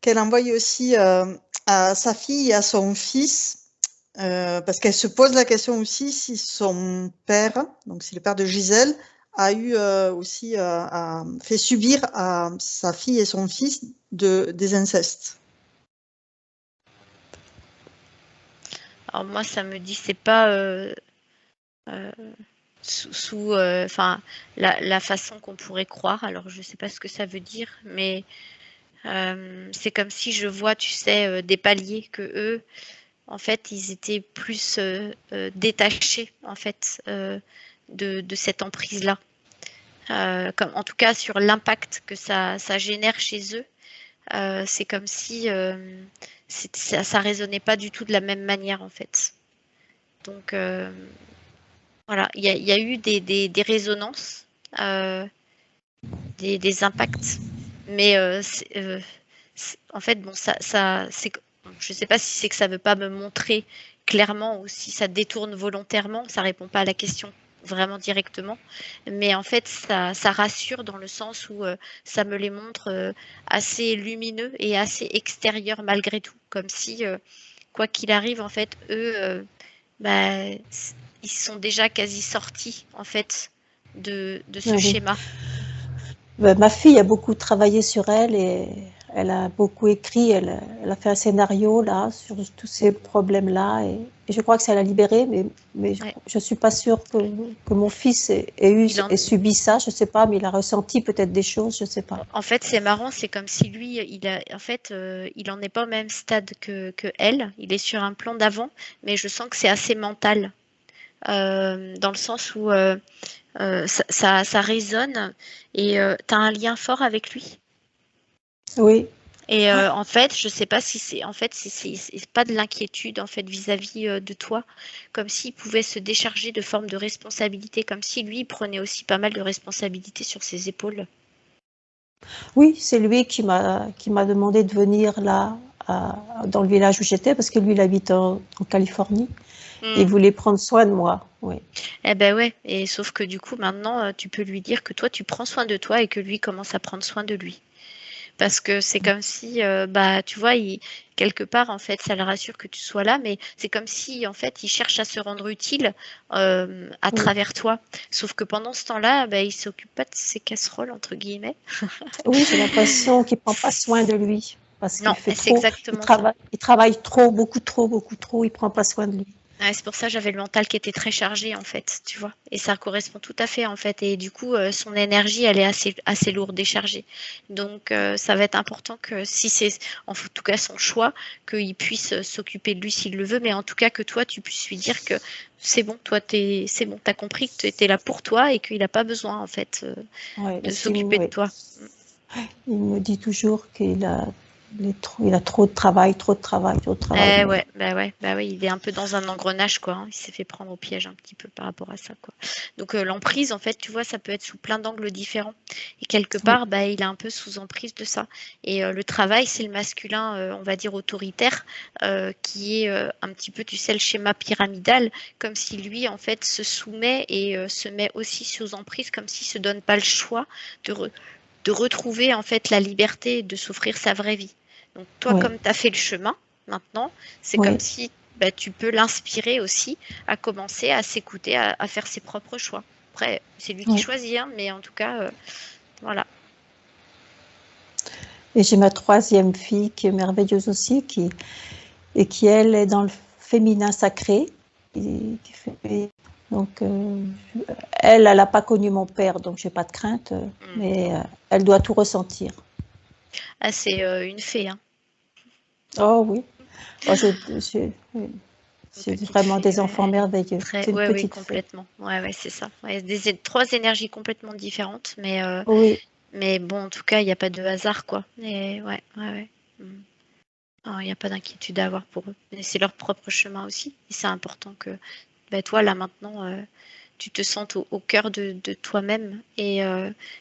qu'elle envoie aussi à sa fille et à son fils, parce qu'elle se pose la question aussi si son père, donc si le père de Gisèle, a eu aussi fait subir à sa fille et son fils des incestes. Alors moi, ça me dit, c'est pas enfin, la façon qu'on pourrait croire. Alors, je sais pas ce que ça veut dire, mais c'est comme si je vois, tu sais, des paliers que eux, en fait, ils étaient plus détachés, en fait, de cette emprise-là. Comme, en tout cas, sur l'impact que ça génère chez eux, c'est comme si ça résonnait pas du tout de la même manière, en fait. Donc, voilà, il y a eu des résonances, euh, des impacts, mais en fait, bon, c'est, je sais pas si c'est que ça veut pas me montrer clairement ou si ça détourne volontairement, ça répond pas à la question vraiment directement, mais en fait, ça rassure dans le sens où ça me les montre assez lumineux et assez extérieurs malgré tout, comme si, quoi qu'il arrive, en fait, eux, bah, ils sont déjà quasi sortis, en fait, de ce Ah oui. schéma. Ma fille a beaucoup travaillé sur elle et elle a beaucoup écrit. Elle a fait un scénario là sur tous ces problèmes-là et je crois que ça l'a libérée, mais Ouais. je suis pas sûre que mon fils Il en, ait subi ça. Je sais pas, mais il a ressenti peut-être des choses. Je sais pas. En fait, c'est marrant, c'est comme si lui, en fait, il en est pas au même stade que elle. Il est sur un plan d'avant, mais je sens que c'est assez mental, dans le sens où ça résonne et tu as un lien fort avec lui. Oui, Et en fait, je sais pas si c'est, en fait, c'est pas de l'inquiétude en fait vis-à-vis de toi, comme s'il pouvait se décharger de formes de responsabilité, comme si lui il prenait aussi pas mal de responsabilités sur ses épaules. oui, c'est lui qui m'a demandé de venir là dans le village où j'étais parce que lui il habite en Californie et Hmm. il voulait prendre soin de moi. Oui. Eh ben ouais, et sauf que du coup maintenant tu peux lui dire que toi tu prends soin de toi et que lui commence à prendre soin de lui. Parce que c'est comme si, bah tu vois, quelque part en fait ça le rassure que tu sois là, mais c'est comme si en fait il cherche à se rendre utile à Oui, travers toi. Sauf que pendant ce temps-là, bah, il s'occupe pas de ses casseroles entre guillemets. oui, j'ai l'impression qu'il prend pas soin de lui parce qu'il Non, fait c'est trop, exactement ça. il travaille trop, beaucoup trop, il prend pas soin de lui. Ouais, c'est pour ça que j'avais le mental qui était très chargé en fait, tu vois. Et ça correspond tout à fait en fait. Et du coup, son énergie, elle est assez lourde et chargée. Donc, ça va être important que si c'est en tout cas son choix, qu'il puisse s'occuper de lui s'il le veut, mais en tout cas que toi, tu puisses lui dire que c'est bon, toi, c'est bon, t'as compris que tu étais là pour toi et qu'il n'a pas besoin en fait Ouais, de parce s'occuper de ouais, toi. il me dit toujours il a trop de travail, trop de travail, trop de travail. Eh Mais ouais, bah ouais, il est un peu dans un engrenage, quoi, hein. Il s'est fait prendre au piège un petit peu par rapport à ça, quoi. Donc l'emprise, en fait, tu vois, ça peut être sous plein d'angles différents. Et quelque oui, part, bah, il est un peu sous emprise de ça. Et le travail, c'est le masculin, on va dire autoritaire, qui est un petit peu, tu sais, le schéma pyramidal, comme si lui, en fait, se soumet et se met aussi sous emprise, comme s'il se donne pas le choix de, de retrouver, en fait, la liberté et de s'offrir sa vraie vie. Donc toi, oui, comme tu as fait le chemin, maintenant, c'est comme oui, si bah, tu peux l'inspirer aussi à commencer à s'écouter, à faire ses propres choix. Après, c'est lui qui oui. choisit, hein, mais en tout cas, voilà. Et j'ai ma troisième fille qui est merveilleuse aussi, et qui elle est dans le féminin sacré. Qui fait, donc elle n'a pas connu mon père, donc j'ai pas de crainte, mais elle doit tout ressentir. Ah, c'est une fée, hein, Oh oui, oh, oui. une C'est petite vraiment fée. des Ouais, enfants merveilleux. très, C'est une ouais, petite fée. complètement. Ouais, c'est ça. Ouais, trois énergies complètement différentes, Oui, mais bon, en tout cas, il n'y a pas de hasard, quoi. Et ouais. Mm. Non, il n'y a pas d'inquiétude à avoir pour eux. Mais c'est leur propre chemin aussi. Et c'est important que bah, toi, là maintenant, tu te sentes au cœur de toi-même et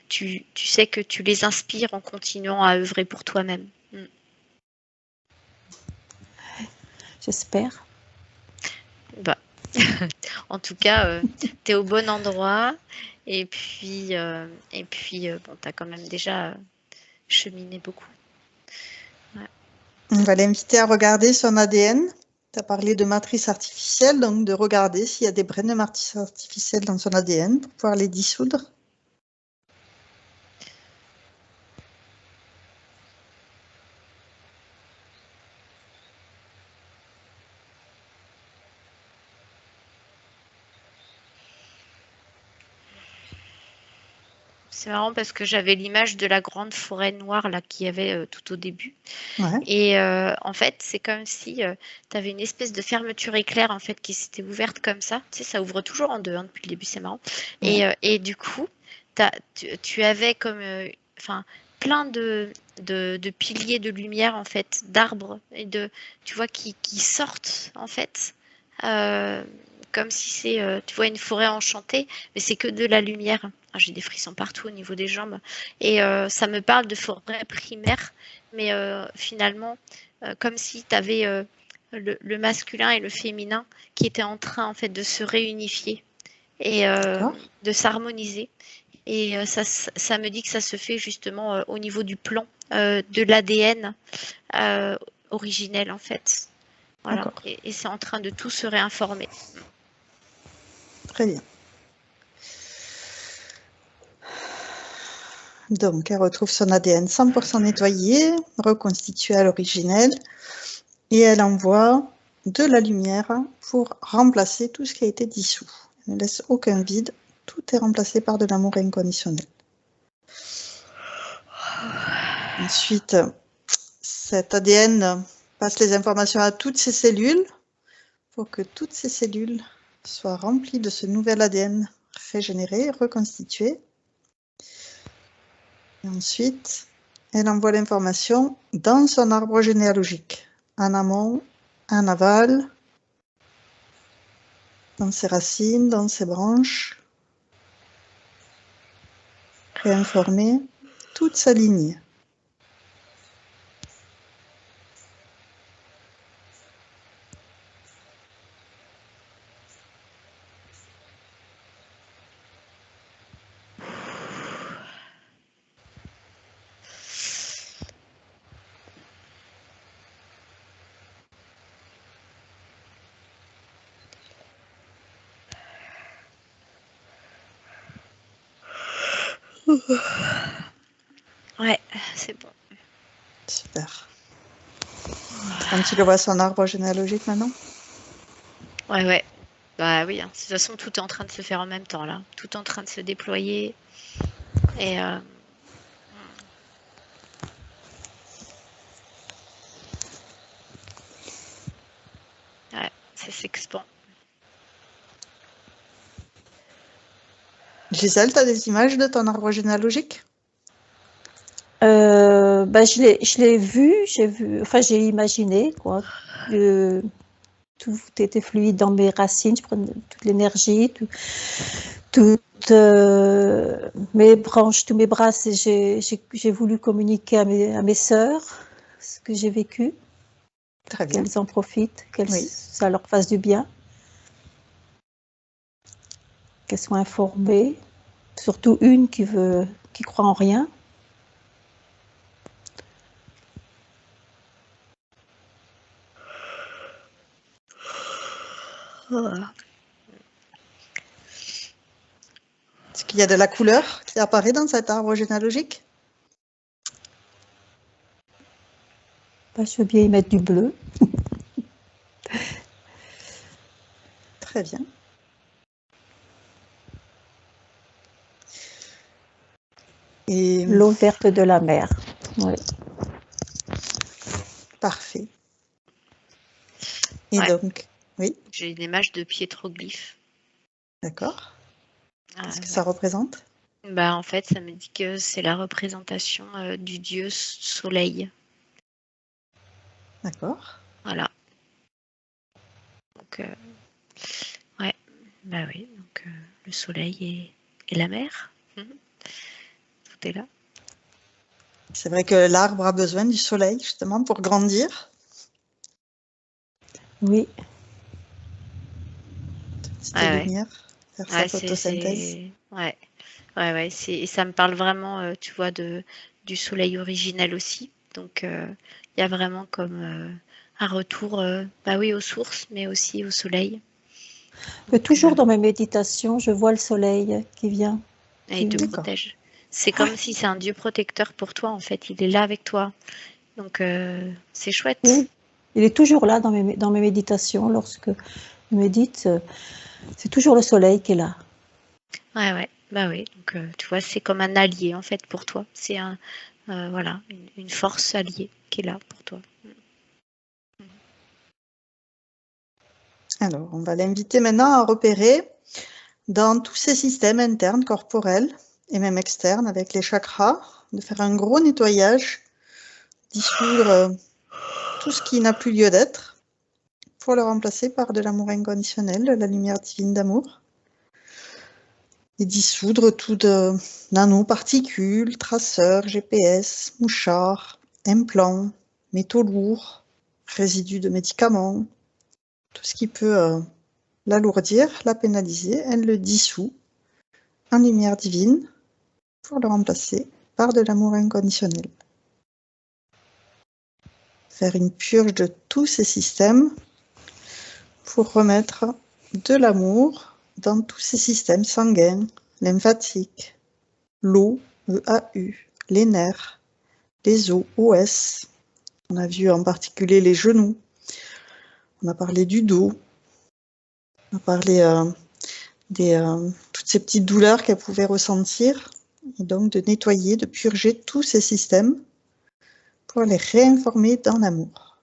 tu sais que tu les inspires en continuant à œuvrer pour toi-même. Mm. j'espère. Bah, en tout cas, tu es au bon endroit et puis bon, tu as quand même déjà cheminé beaucoup. Ouais. On va l'inviter à regarder son ADN. Tu as parlé de matrice artificielle, donc de regarder s'il y a des brins de matrice artificielle dans son ADN pour pouvoir les dissoudre. C'est marrant parce que j'avais l'image de la grande forêt noire là qu'il y avait tout au début. Ouais. Et en fait, c'est comme si tu avais une espèce de fermeture éclair en fait qui s'était ouverte comme ça. Tu sais, ça ouvre toujours en deux depuis le début, c'est marrant. Ouais. Et du coup, tu avais comme, enfin, plein de piliers de lumière en fait, d'arbres et tu vois, qui sortent en fait. euh, Comme si c'est, tu vois, une forêt enchantée, mais c'est que de la lumière. Ah, j'ai des frissons partout au niveau des jambes. Et ça me parle de forêt primaire, mais finalement, comme si tu avais le masculin et le féminin qui étaient en train en fait de se réunifier et D'accord. de s'harmoniser. Et ça me dit que ça se fait justement au niveau du plan de l'ADN euh, originel en fait. Voilà. D'accord. Et c'est en train de tout se réinformer. Très bien. Donc, elle retrouve son ADN 100% nettoyé, reconstitué à l'originel, et elle envoie de la lumière pour remplacer tout ce qui a été dissous. Elle ne laisse aucun vide, tout est remplacé par de l'amour inconditionnel. Ensuite, cet ADN passe les informations à toutes ces cellules pour que toutes ces cellules soient remplies de ce nouvel ADN régénéré, reconstitué. Et ensuite, elle envoie l'information dans son arbre généalogique, en amont, en aval, dans ses racines, dans ses branches, réinformer toute sa lignée. Ouais, c'est bon. Super. Quand tu le vois son arbre généalogique maintenant? Ouais, ouais. Bah oui, hein. De toute façon, tout est en train de se faire en même temps là. Tout est en train de se déployer. Et ouais, ça s'expand. Gisèle, tu as des images de ton arbre généalogique? Je l'ai vu, j'ai imaginé quoi. Tout était fluide dans mes racines, je prenais toute l'énergie, toutes mes branches, tous mes bras. J'ai voulu communiquer à mes sœurs ce que j'ai vécu, Très bien. qu'elles en profitent, Oui. ça leur fasse du bien, qu'elles soient informées. Surtout une qui croit en rien. Est-ce qu'il y a de la couleur qui apparaît dans cet arbre généalogique? Je veux bien y mettre du bleu. Très bien. Et l'eau verte de la mer. Ouais. Parfait. Et Ouais. donc, oui, J'ai une image de piétroglyphe. d'accord. Ah, Qu'est-ce que ouais. ça représente? Bah, en fait, ça me dit que c'est la représentation du dieu soleil. D'accord. Voilà. Donc, ouais. Bah oui, donc le soleil et la mer. Tout est là. C'est vrai que l'arbre a besoin du soleil, justement, pour grandir. Oui. Petite Ouais, ouais. lumière, faire sa Ouais, photosynthèse. Ouais. Ouais, ouais. Et ça me parle vraiment, tu vois, du soleil originel aussi. Donc, il y a vraiment comme un retour, bah oui, aux sources, mais aussi au soleil. Mais Donc, toujours dans mes méditations, je vois le soleil qui vient. et il te D'accord. protège. C'est Ouais. comme si c'est un dieu protecteur pour toi, en fait. Il est là avec toi. Donc, c'est chouette. Oui. Il est toujours là dans mes méditations. Lorsque je médite, c'est toujours le soleil qui est là. Ouais, ouais. Bah oui, donc tu vois, c'est comme un allié en fait pour toi. C'est voilà, une force alliée qui est là pour toi. Alors, on va l'inviter maintenant à repérer dans tous ces systèmes internes, corporels et même externes avec les chakras, de faire un gros nettoyage, dissoudre tout ce qui n'a plus lieu d'être pour le remplacer par de l'amour inconditionnel, de la lumière divine d'amour. Et dissoudre tout de nanoparticules, traceurs, GPS, mouchards, implants, métaux lourds, résidus de médicaments, tout ce qui peut l'alourdir, la pénaliser, elle le dissout en lumière divine pour le remplacer par de l'amour inconditionnel. Faire une purge de tous ces systèmes pour remettre de l'amour dans tous ces systèmes sanguins, lymphatiques, l'eau, EAU, les nerfs, les os, OS. On a vu en particulier les genoux. On a parlé du dos. On a parlé de toutes ces petites douleurs qu'elle pouvait ressentir. Et donc de nettoyer, de purger tous ces systèmes pour les réinformer dans l'amour.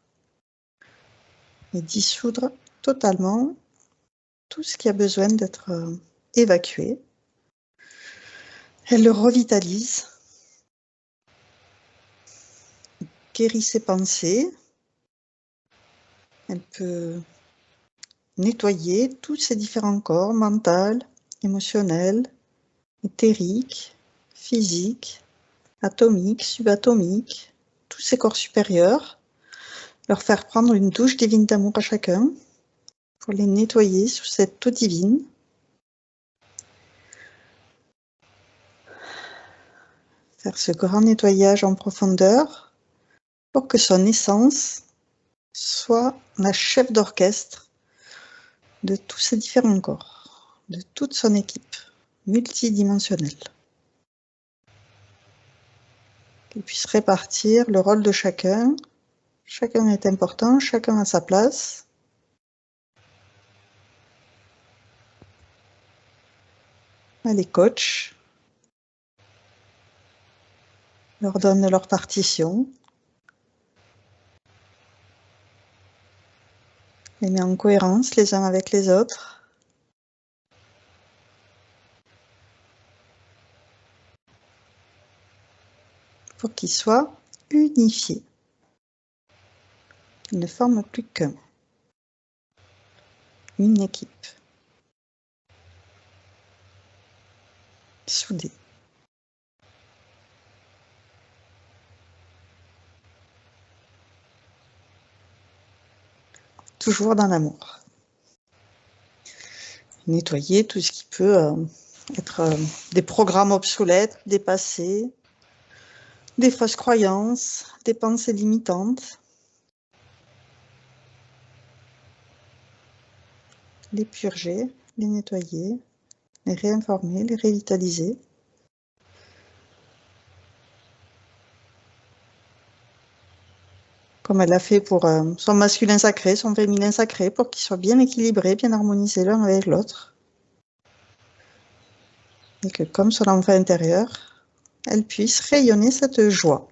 Et dissoudre totalement tout ce qui a besoin d'être évacué. Elle le revitalise, guérit ses pensées. Elle peut nettoyer tous ces différents corps, mental, émotionnel, éthérique, physique, atomique, subatomique, tous ces corps supérieurs, leur faire prendre une douche divine d'amour à chacun pour les nettoyer sous cette eau divine. Faire ce grand nettoyage en profondeur pour que son essence soit la chef d'orchestre de tous ces différents corps, de toute son équipe multidimensionnelle. Qu'il puisse répartir le rôle de chacun. Chacun est important, chacun a sa place. Les coachs leur donnent leur partition, les met en cohérence les uns avec les autres. Pour qu'ils soient unifiés. Qu'ils ne forment plus qu'un. Une équipe. Soudée. Toujours dans l'amour. Nettoyer tout ce qui peut être des programmes obsolètes, dépassés, des fausses croyances, des pensées limitantes. Les purger, les nettoyer, les réinformer, les révitaliser. Comme elle l'a fait pour son masculin sacré, son féminin sacré, pour qu'ils soient bien équilibrés, bien harmonisés l'un avec l'autre. Et que comme son enfant intérieur, elle puisse rayonner cette joie,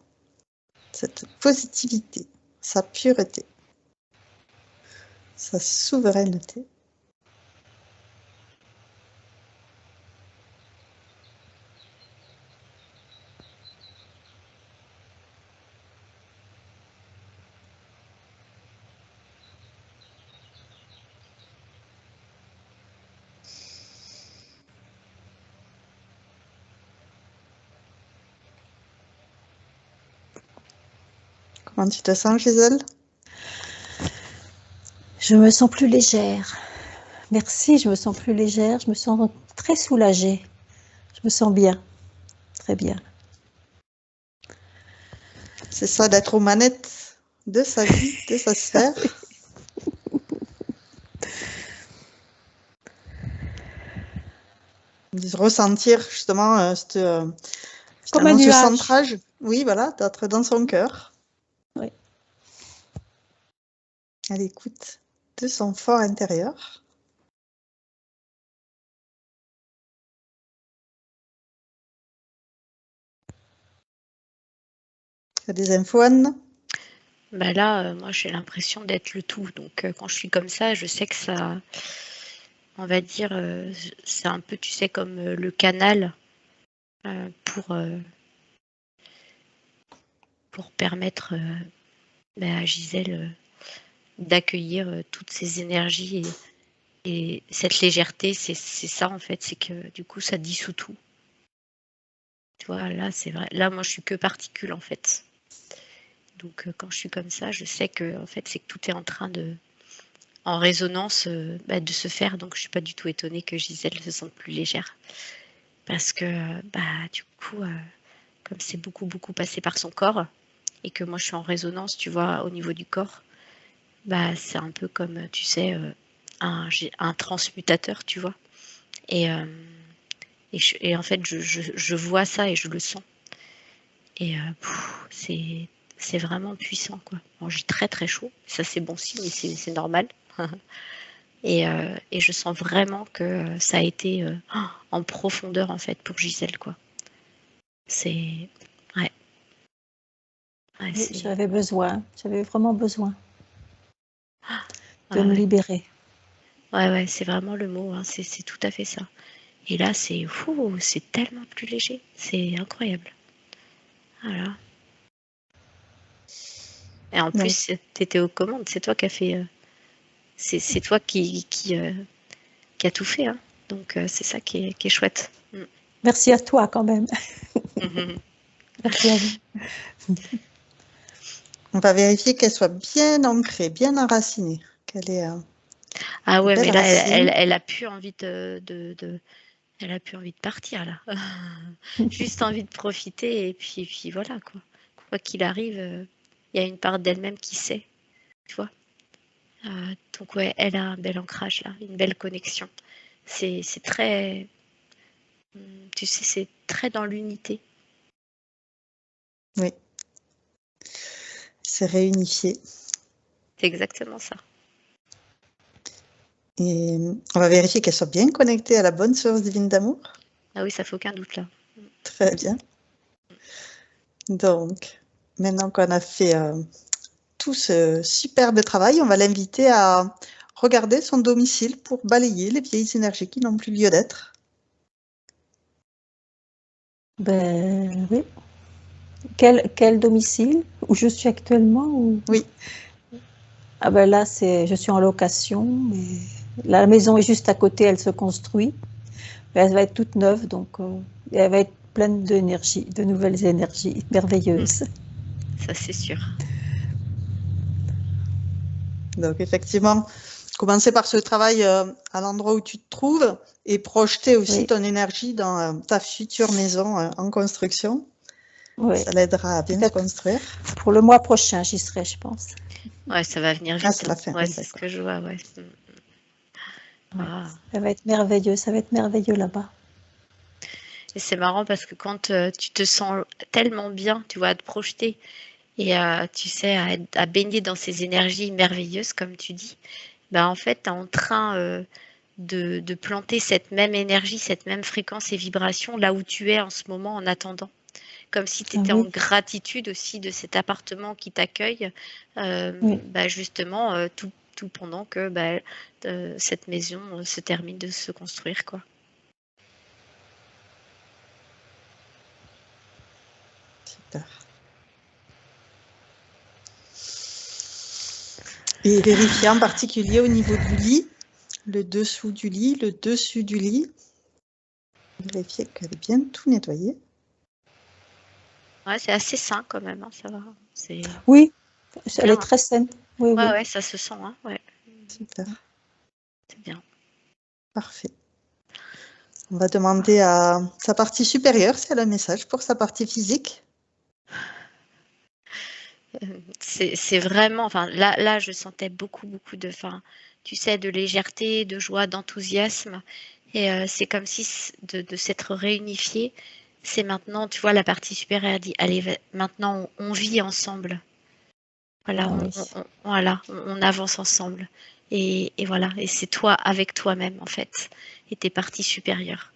cette positivité, sa pureté, sa souveraineté. Comment tu te sens, Gisèle? Je me sens plus légère. Merci, je me sens plus légère. Je me sens très soulagée. Je me sens bien. Très bien. C'est ça, d'être aux manettes de sa vie, de sa sphère. De ressentir justement Comme un ce nuage. centrage. Oui, voilà, d'être dans son cœur. Oui. À l'écoute de son fort intérieur. Tu as des infos, Anne? Bah là, moi, j'ai l'impression d'être le tout. Donc, quand je suis comme ça, je sais que ça, on va dire, c'est un peu, tu sais, comme le canal pour permettre à Gisèle d'accueillir toutes ces énergies et cette légèreté. C'est ça, en fait, c'est que du coup, ça dissout tout. Tu vois, là, c'est vrai. Là, moi, je suis que particule, en fait. Donc, quand je suis comme ça, je sais que, en fait, c'est que tout est en train en résonance, de se faire. Donc, je suis pas du tout étonnée que Gisèle se sente plus légère. Parce que, du coup, comme c'est beaucoup, beaucoup passé par son corps, et que moi, je suis en résonance, tu vois, au niveau du corps, c'est un peu comme, tu sais, un transmutateur, tu vois. Et, et en fait, je vois ça et je le sens. Et c'est vraiment puissant, quoi. Bon, j'ai très très chaud, ça c'est bon signe, mais c'est normal. Et je sens vraiment que ça a été en profondeur en fait pour Gisèle, quoi. C'est ouais, ouais Oui, c'est j'avais vraiment besoin de ouais, me ouais. libérer. Ouais, ouais, c'est vraiment le mot, hein, c'est tout à fait ça. Et là, c'est tellement plus léger, c'est incroyable. Voilà. Et en Donc, plus, tu étais aux commandes, c'est toi qui as fait, c'est toi qui a tout fait, hein. Donc c'est ça qui est chouette. Merci à toi quand même. Mhm. Merci à vous. on va vérifier qu'elle soit bien ancrée, bien enracinée, qu'elle ait Ah des ouais, mais belles là, racines. elle a plus envie elle a plus envie de partir là. Juste envie de profiter et puis voilà quoi. Quoi qu'il arrive, il y a une part d'elle-même qui sait, tu vois. Donc ouais, elle a un bel ancrage là, une belle connexion. C'est très, tu sais, c'est très dans l'unité. Oui, c'est réunifié. C'est exactement ça. Et on va vérifier qu'elle soit bien connectée à la bonne source divine d'amour. Ah oui, ça fait aucun doute là. Très bien. Donc, maintenant qu'on a fait tout ce superbe travail, on va l'inviter à regarder son domicile pour balayer les vieilles énergies qui n'ont plus lieu d'être. Ben oui. Quel domicile où je suis actuellement ou... Oui. Ah ben là, je suis en location. Mais la maison est juste à côté, elle se construit. Elle va être toute neuve, donc elle va être pleine d'énergie, de nouvelles énergies merveilleuses. Ça c'est sûr. Donc, effectivement, commencer par ce travail à l'endroit où tu te trouves et projeter aussi Oui. ton énergie dans ta future maison en construction. Oui. Ça l'aidera à bien se construire. Pour le mois prochain, j'y serai, je pense. Ouais, ça va venir Ah, vite. c'est la fin, Ouais, oui, c'est ce d'accord. que je vois, ouais. Ouais. Ah. Ça va être merveilleux, ça va être merveilleux là-bas. Et c'est marrant parce que quand tu te sens tellement bien, tu vois, à te projeter et tu sais, à baigner dans ces énergies merveilleuses, comme tu dis, en fait, tu es en train de planter cette même énergie, cette même fréquence et vibration là où tu es en ce moment en attendant. Comme si tu Ah étais en oui, gratitude aussi de cet appartement qui t'accueille, oui. justement, tout pendant que cette maison se termine de se construire, quoi. Super. Et vérifier en particulier au niveau du lit, le dessous du lit, le dessus du lit. Vérifier qu'elle est bien tout nettoyée. Ouais, c'est assez sain quand même, hein, ça va. C'est Oui, elle bien, est hein. très saine. Oui, Ouais, oui. ouais, ça se sent, hein, ouais, Super, c'est bien. parfait. On va demander à sa partie supérieure si elle a un message pour sa partie physique. C'est vraiment, enfin, là, je sentais beaucoup, beaucoup tu sais, de légèreté, de joie, d'enthousiasme. Et c'est comme si de s'être réunifié, c'est maintenant, tu vois, la partie supérieure dit, allez, maintenant, on vit ensemble. Voilà, Ah oui. voilà, on avance ensemble. Et voilà, et c'est toi avec toi-même, en fait, et tes parties supérieures.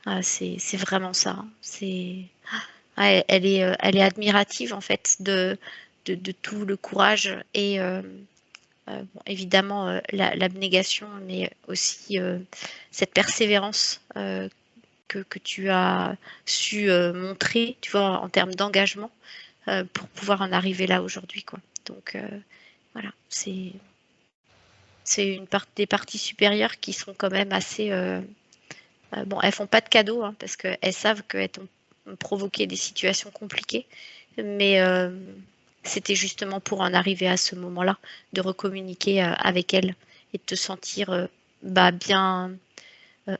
Ah, c'est vraiment ça, hein. elle est admirative en fait de tout le courage et bon, évidemment l'abnégation, mais aussi cette persévérance que tu as su montrer, tu vois, en termes d'engagement pour pouvoir en arriver là aujourd'hui, quoi. Donc voilà, c'est des parties supérieures qui sont quand même assez bon, elles font pas de cadeaux hein, parce qu'elles savent qu'elles t'ont provoqué des situations compliquées, mais c'était justement pour en arriver à ce moment-là, de recommuniquer avec elles et de te sentir bien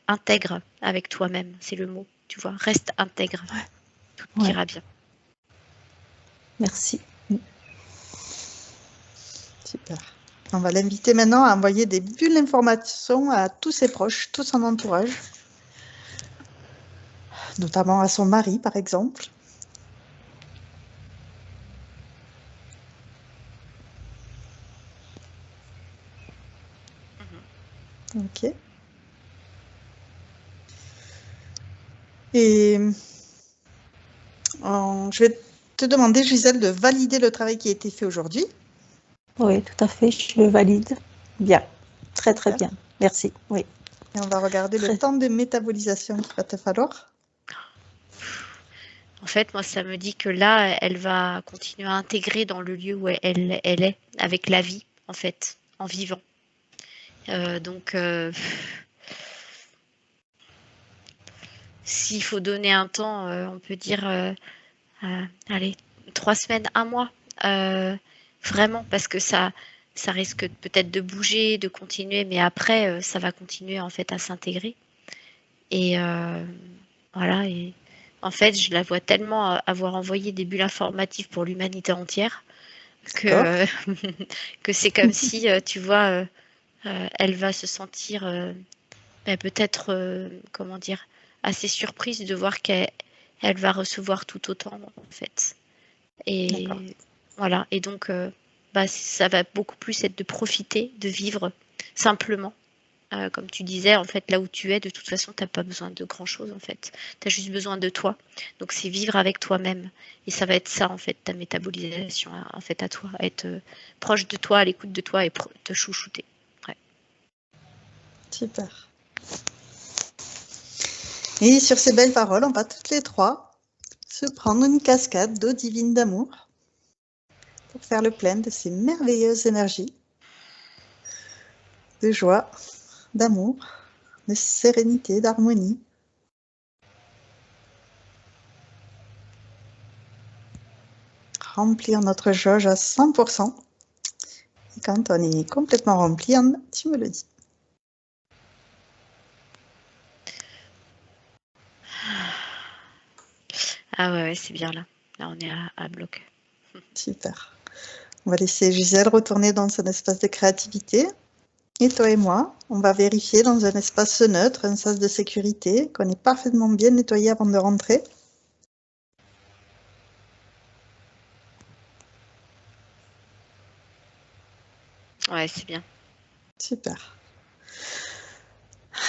intègre avec toi-même, c'est le mot, tu vois, reste intègre, tout Ouais. ira bien. Merci. Super. On va l'inviter maintenant à envoyer des bulles d'informations à tous ses proches, tout son entourage, notamment à son mari, par exemple. Ok. Et je vais te demander, Gisèle, de valider le travail qui a été fait aujourd'hui. Oui, tout à fait, je le valide. Bien, très très Super. bien. Merci. Oui. Et on va regarder le temps de métabolisation qu'il va te falloir. En fait, moi, ça me dit que là, elle va continuer à intégrer dans le lieu où elle est, avec la vie, en fait, en vivant. Donc, s'il faut donner un temps, on peut dire, allez, 3 semaines, 1 mois, vraiment, parce que ça risque peut-être de bouger, de continuer, mais après, ça va continuer en fait à s'intégrer. Et voilà. Et en fait, je la vois tellement avoir envoyé des bulles informatives pour l'humanité entière que que c'est comme si, tu vois, elle va se sentir peut-être, comment dire, assez surprise de voir qu'elle va recevoir tout autant, en fait. Et voilà. Et donc, ça va beaucoup plus être de profiter, de vivre simplement. Comme tu disais, en fait, là où tu es, de toute façon, tu n'as pas besoin de grand-chose, en fait. Tu as juste besoin de toi. Donc, c'est vivre avec toi-même. Et ça va être ça, en fait, ta métabolisation, en fait, à toi. Être proche de toi, à l'écoute de toi et te chouchouter. Ouais. Super. Et sur ces belles paroles, on va toutes les trois se prendre une cascade d'eau divine d'amour pour faire le plein de ces merveilleuses énergies de joie, d'amour, de sérénité, d'harmonie. Remplir notre jauge à 100%. Et quand on est complètement rempli, tu me le dis. Ah ouais, c'est bien là. Là, on est à bloc. Super. On va laisser Gisèle retourner dans son espace de créativité. Et toi et moi, on va vérifier dans un espace neutre, un sas de sécurité, qu'on est parfaitement bien nettoyé avant de rentrer. Ouais, c'est bien. Super.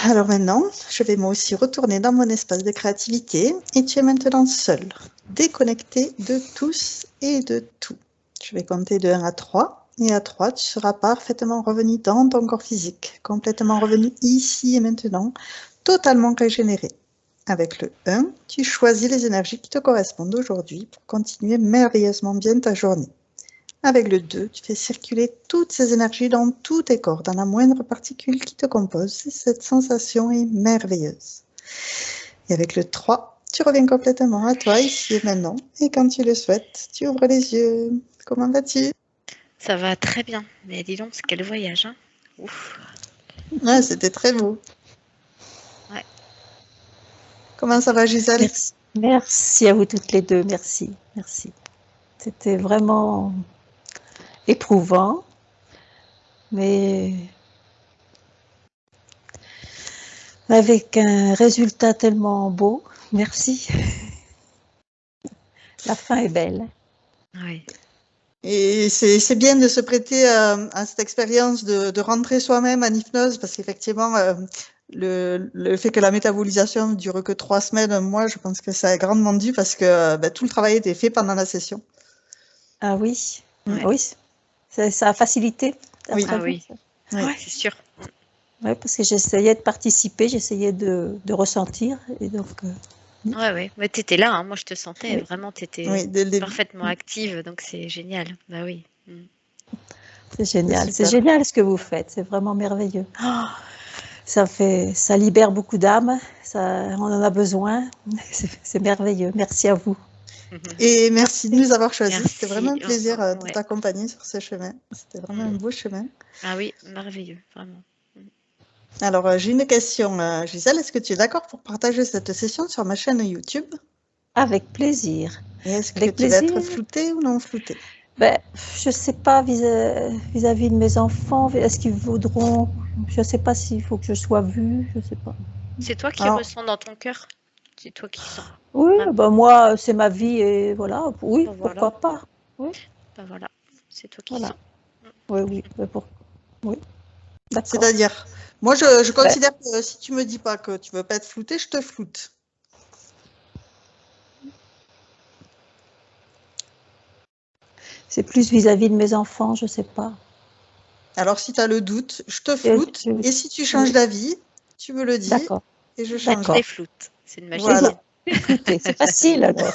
Alors maintenant, je vais moi aussi retourner dans mon espace de créativité et tu es maintenant seul, déconnecté de tous et de tout. Je vais compter de 1 à 3 et à 3, tu seras parfaitement revenu dans ton corps physique, complètement revenu ici et maintenant, totalement régénéré. Avec le 1, tu choisis les énergies qui te correspondent aujourd'hui pour continuer merveilleusement bien ta journée. Avec le 2, tu fais circuler toutes ces énergies dans tous tes corps, dans la moindre particule qui te compose. Cette sensation est merveilleuse. Et avec le 3, tu reviens complètement à toi, ici et maintenant. Et quand tu le souhaites, tu ouvres les yeux. Comment vas-tu? Ça va très bien. Mais dis donc, quel voyage, hein? Ouf. Ah, c'était très beau. Ouais. Comment ça va, Gisèle? Merci. Merci à vous toutes les deux. Merci. Merci. C'était vraiment éprouvant, mais avec un résultat tellement beau. Merci. La fin est belle. Ouais. Et c'est bien de se prêter à cette expérience de rentrer soi-même en hypnose, parce qu'effectivement, le fait que la métabolisation ne dure que 3 semaines, un mois, je pense que ça a grandement dû parce que tout le travail était fait pendant la session. Ah oui, Ouais. oui, ça a facilité. Oui. Ah oui. Oui. Ouais, c'est sûr. Oui, parce que j'essayais de participer, j'essayais de ressentir. Et donc, Ouais. Mais tu étais là, hein. Moi je te sentais, Oui. vraiment, tu étais Oui, dès le début. parfaitement active, donc c'est génial. Bah oui. c'est génial. C'est super. génial ce que vous faites, c'est vraiment merveilleux. Oh, ça libère beaucoup d'âmes, on en a besoin. C'est merveilleux. Merci à vous. Et merci de nous avoir choisis. Merci. C'était vraiment un plaisir de Ouais. t'accompagner sur ce chemin. C'était vraiment un beau chemin. Ah oui, merveilleux, vraiment. Alors, j'ai une question, Gisèle. Est-ce que tu es d'accord pour partager cette session sur ma chaîne YouTube? Avec plaisir. Et est-ce que Avec tu vas être plaisir. floutée ou non floutée? Je ne sais pas vis-à-vis de mes enfants, est-ce qu'ils voudront, je ne sais pas s'il faut que je sois vue, je ne sais pas. C'est toi qui Alors, ressens dans ton cœur. C'est toi qui sens. Oui, Vraiment. moi, c'est ma vie et voilà, oui, Bon, voilà. pourquoi pas. Oui, Ben voilà, c'est toi qui voilà. sens. Oui, oui, d'accord. c'est-à-dire, moi, je considère que si tu me dis pas que tu veux pas être floutée, je te floute. C'est plus vis-à-vis de mes enfants, je ne sais pas. Alors, si tu as le doute, je te floute. Et si tu changes d'avis, tu me le dis. D'accord. Et je change. Je les floute. C'est une magie. Voilà. C'est facile alors.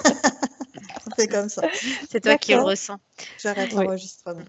On fait comme ça. C'est toi qui le D'accord. ressens. J'arrête Oui. l'enregistrement.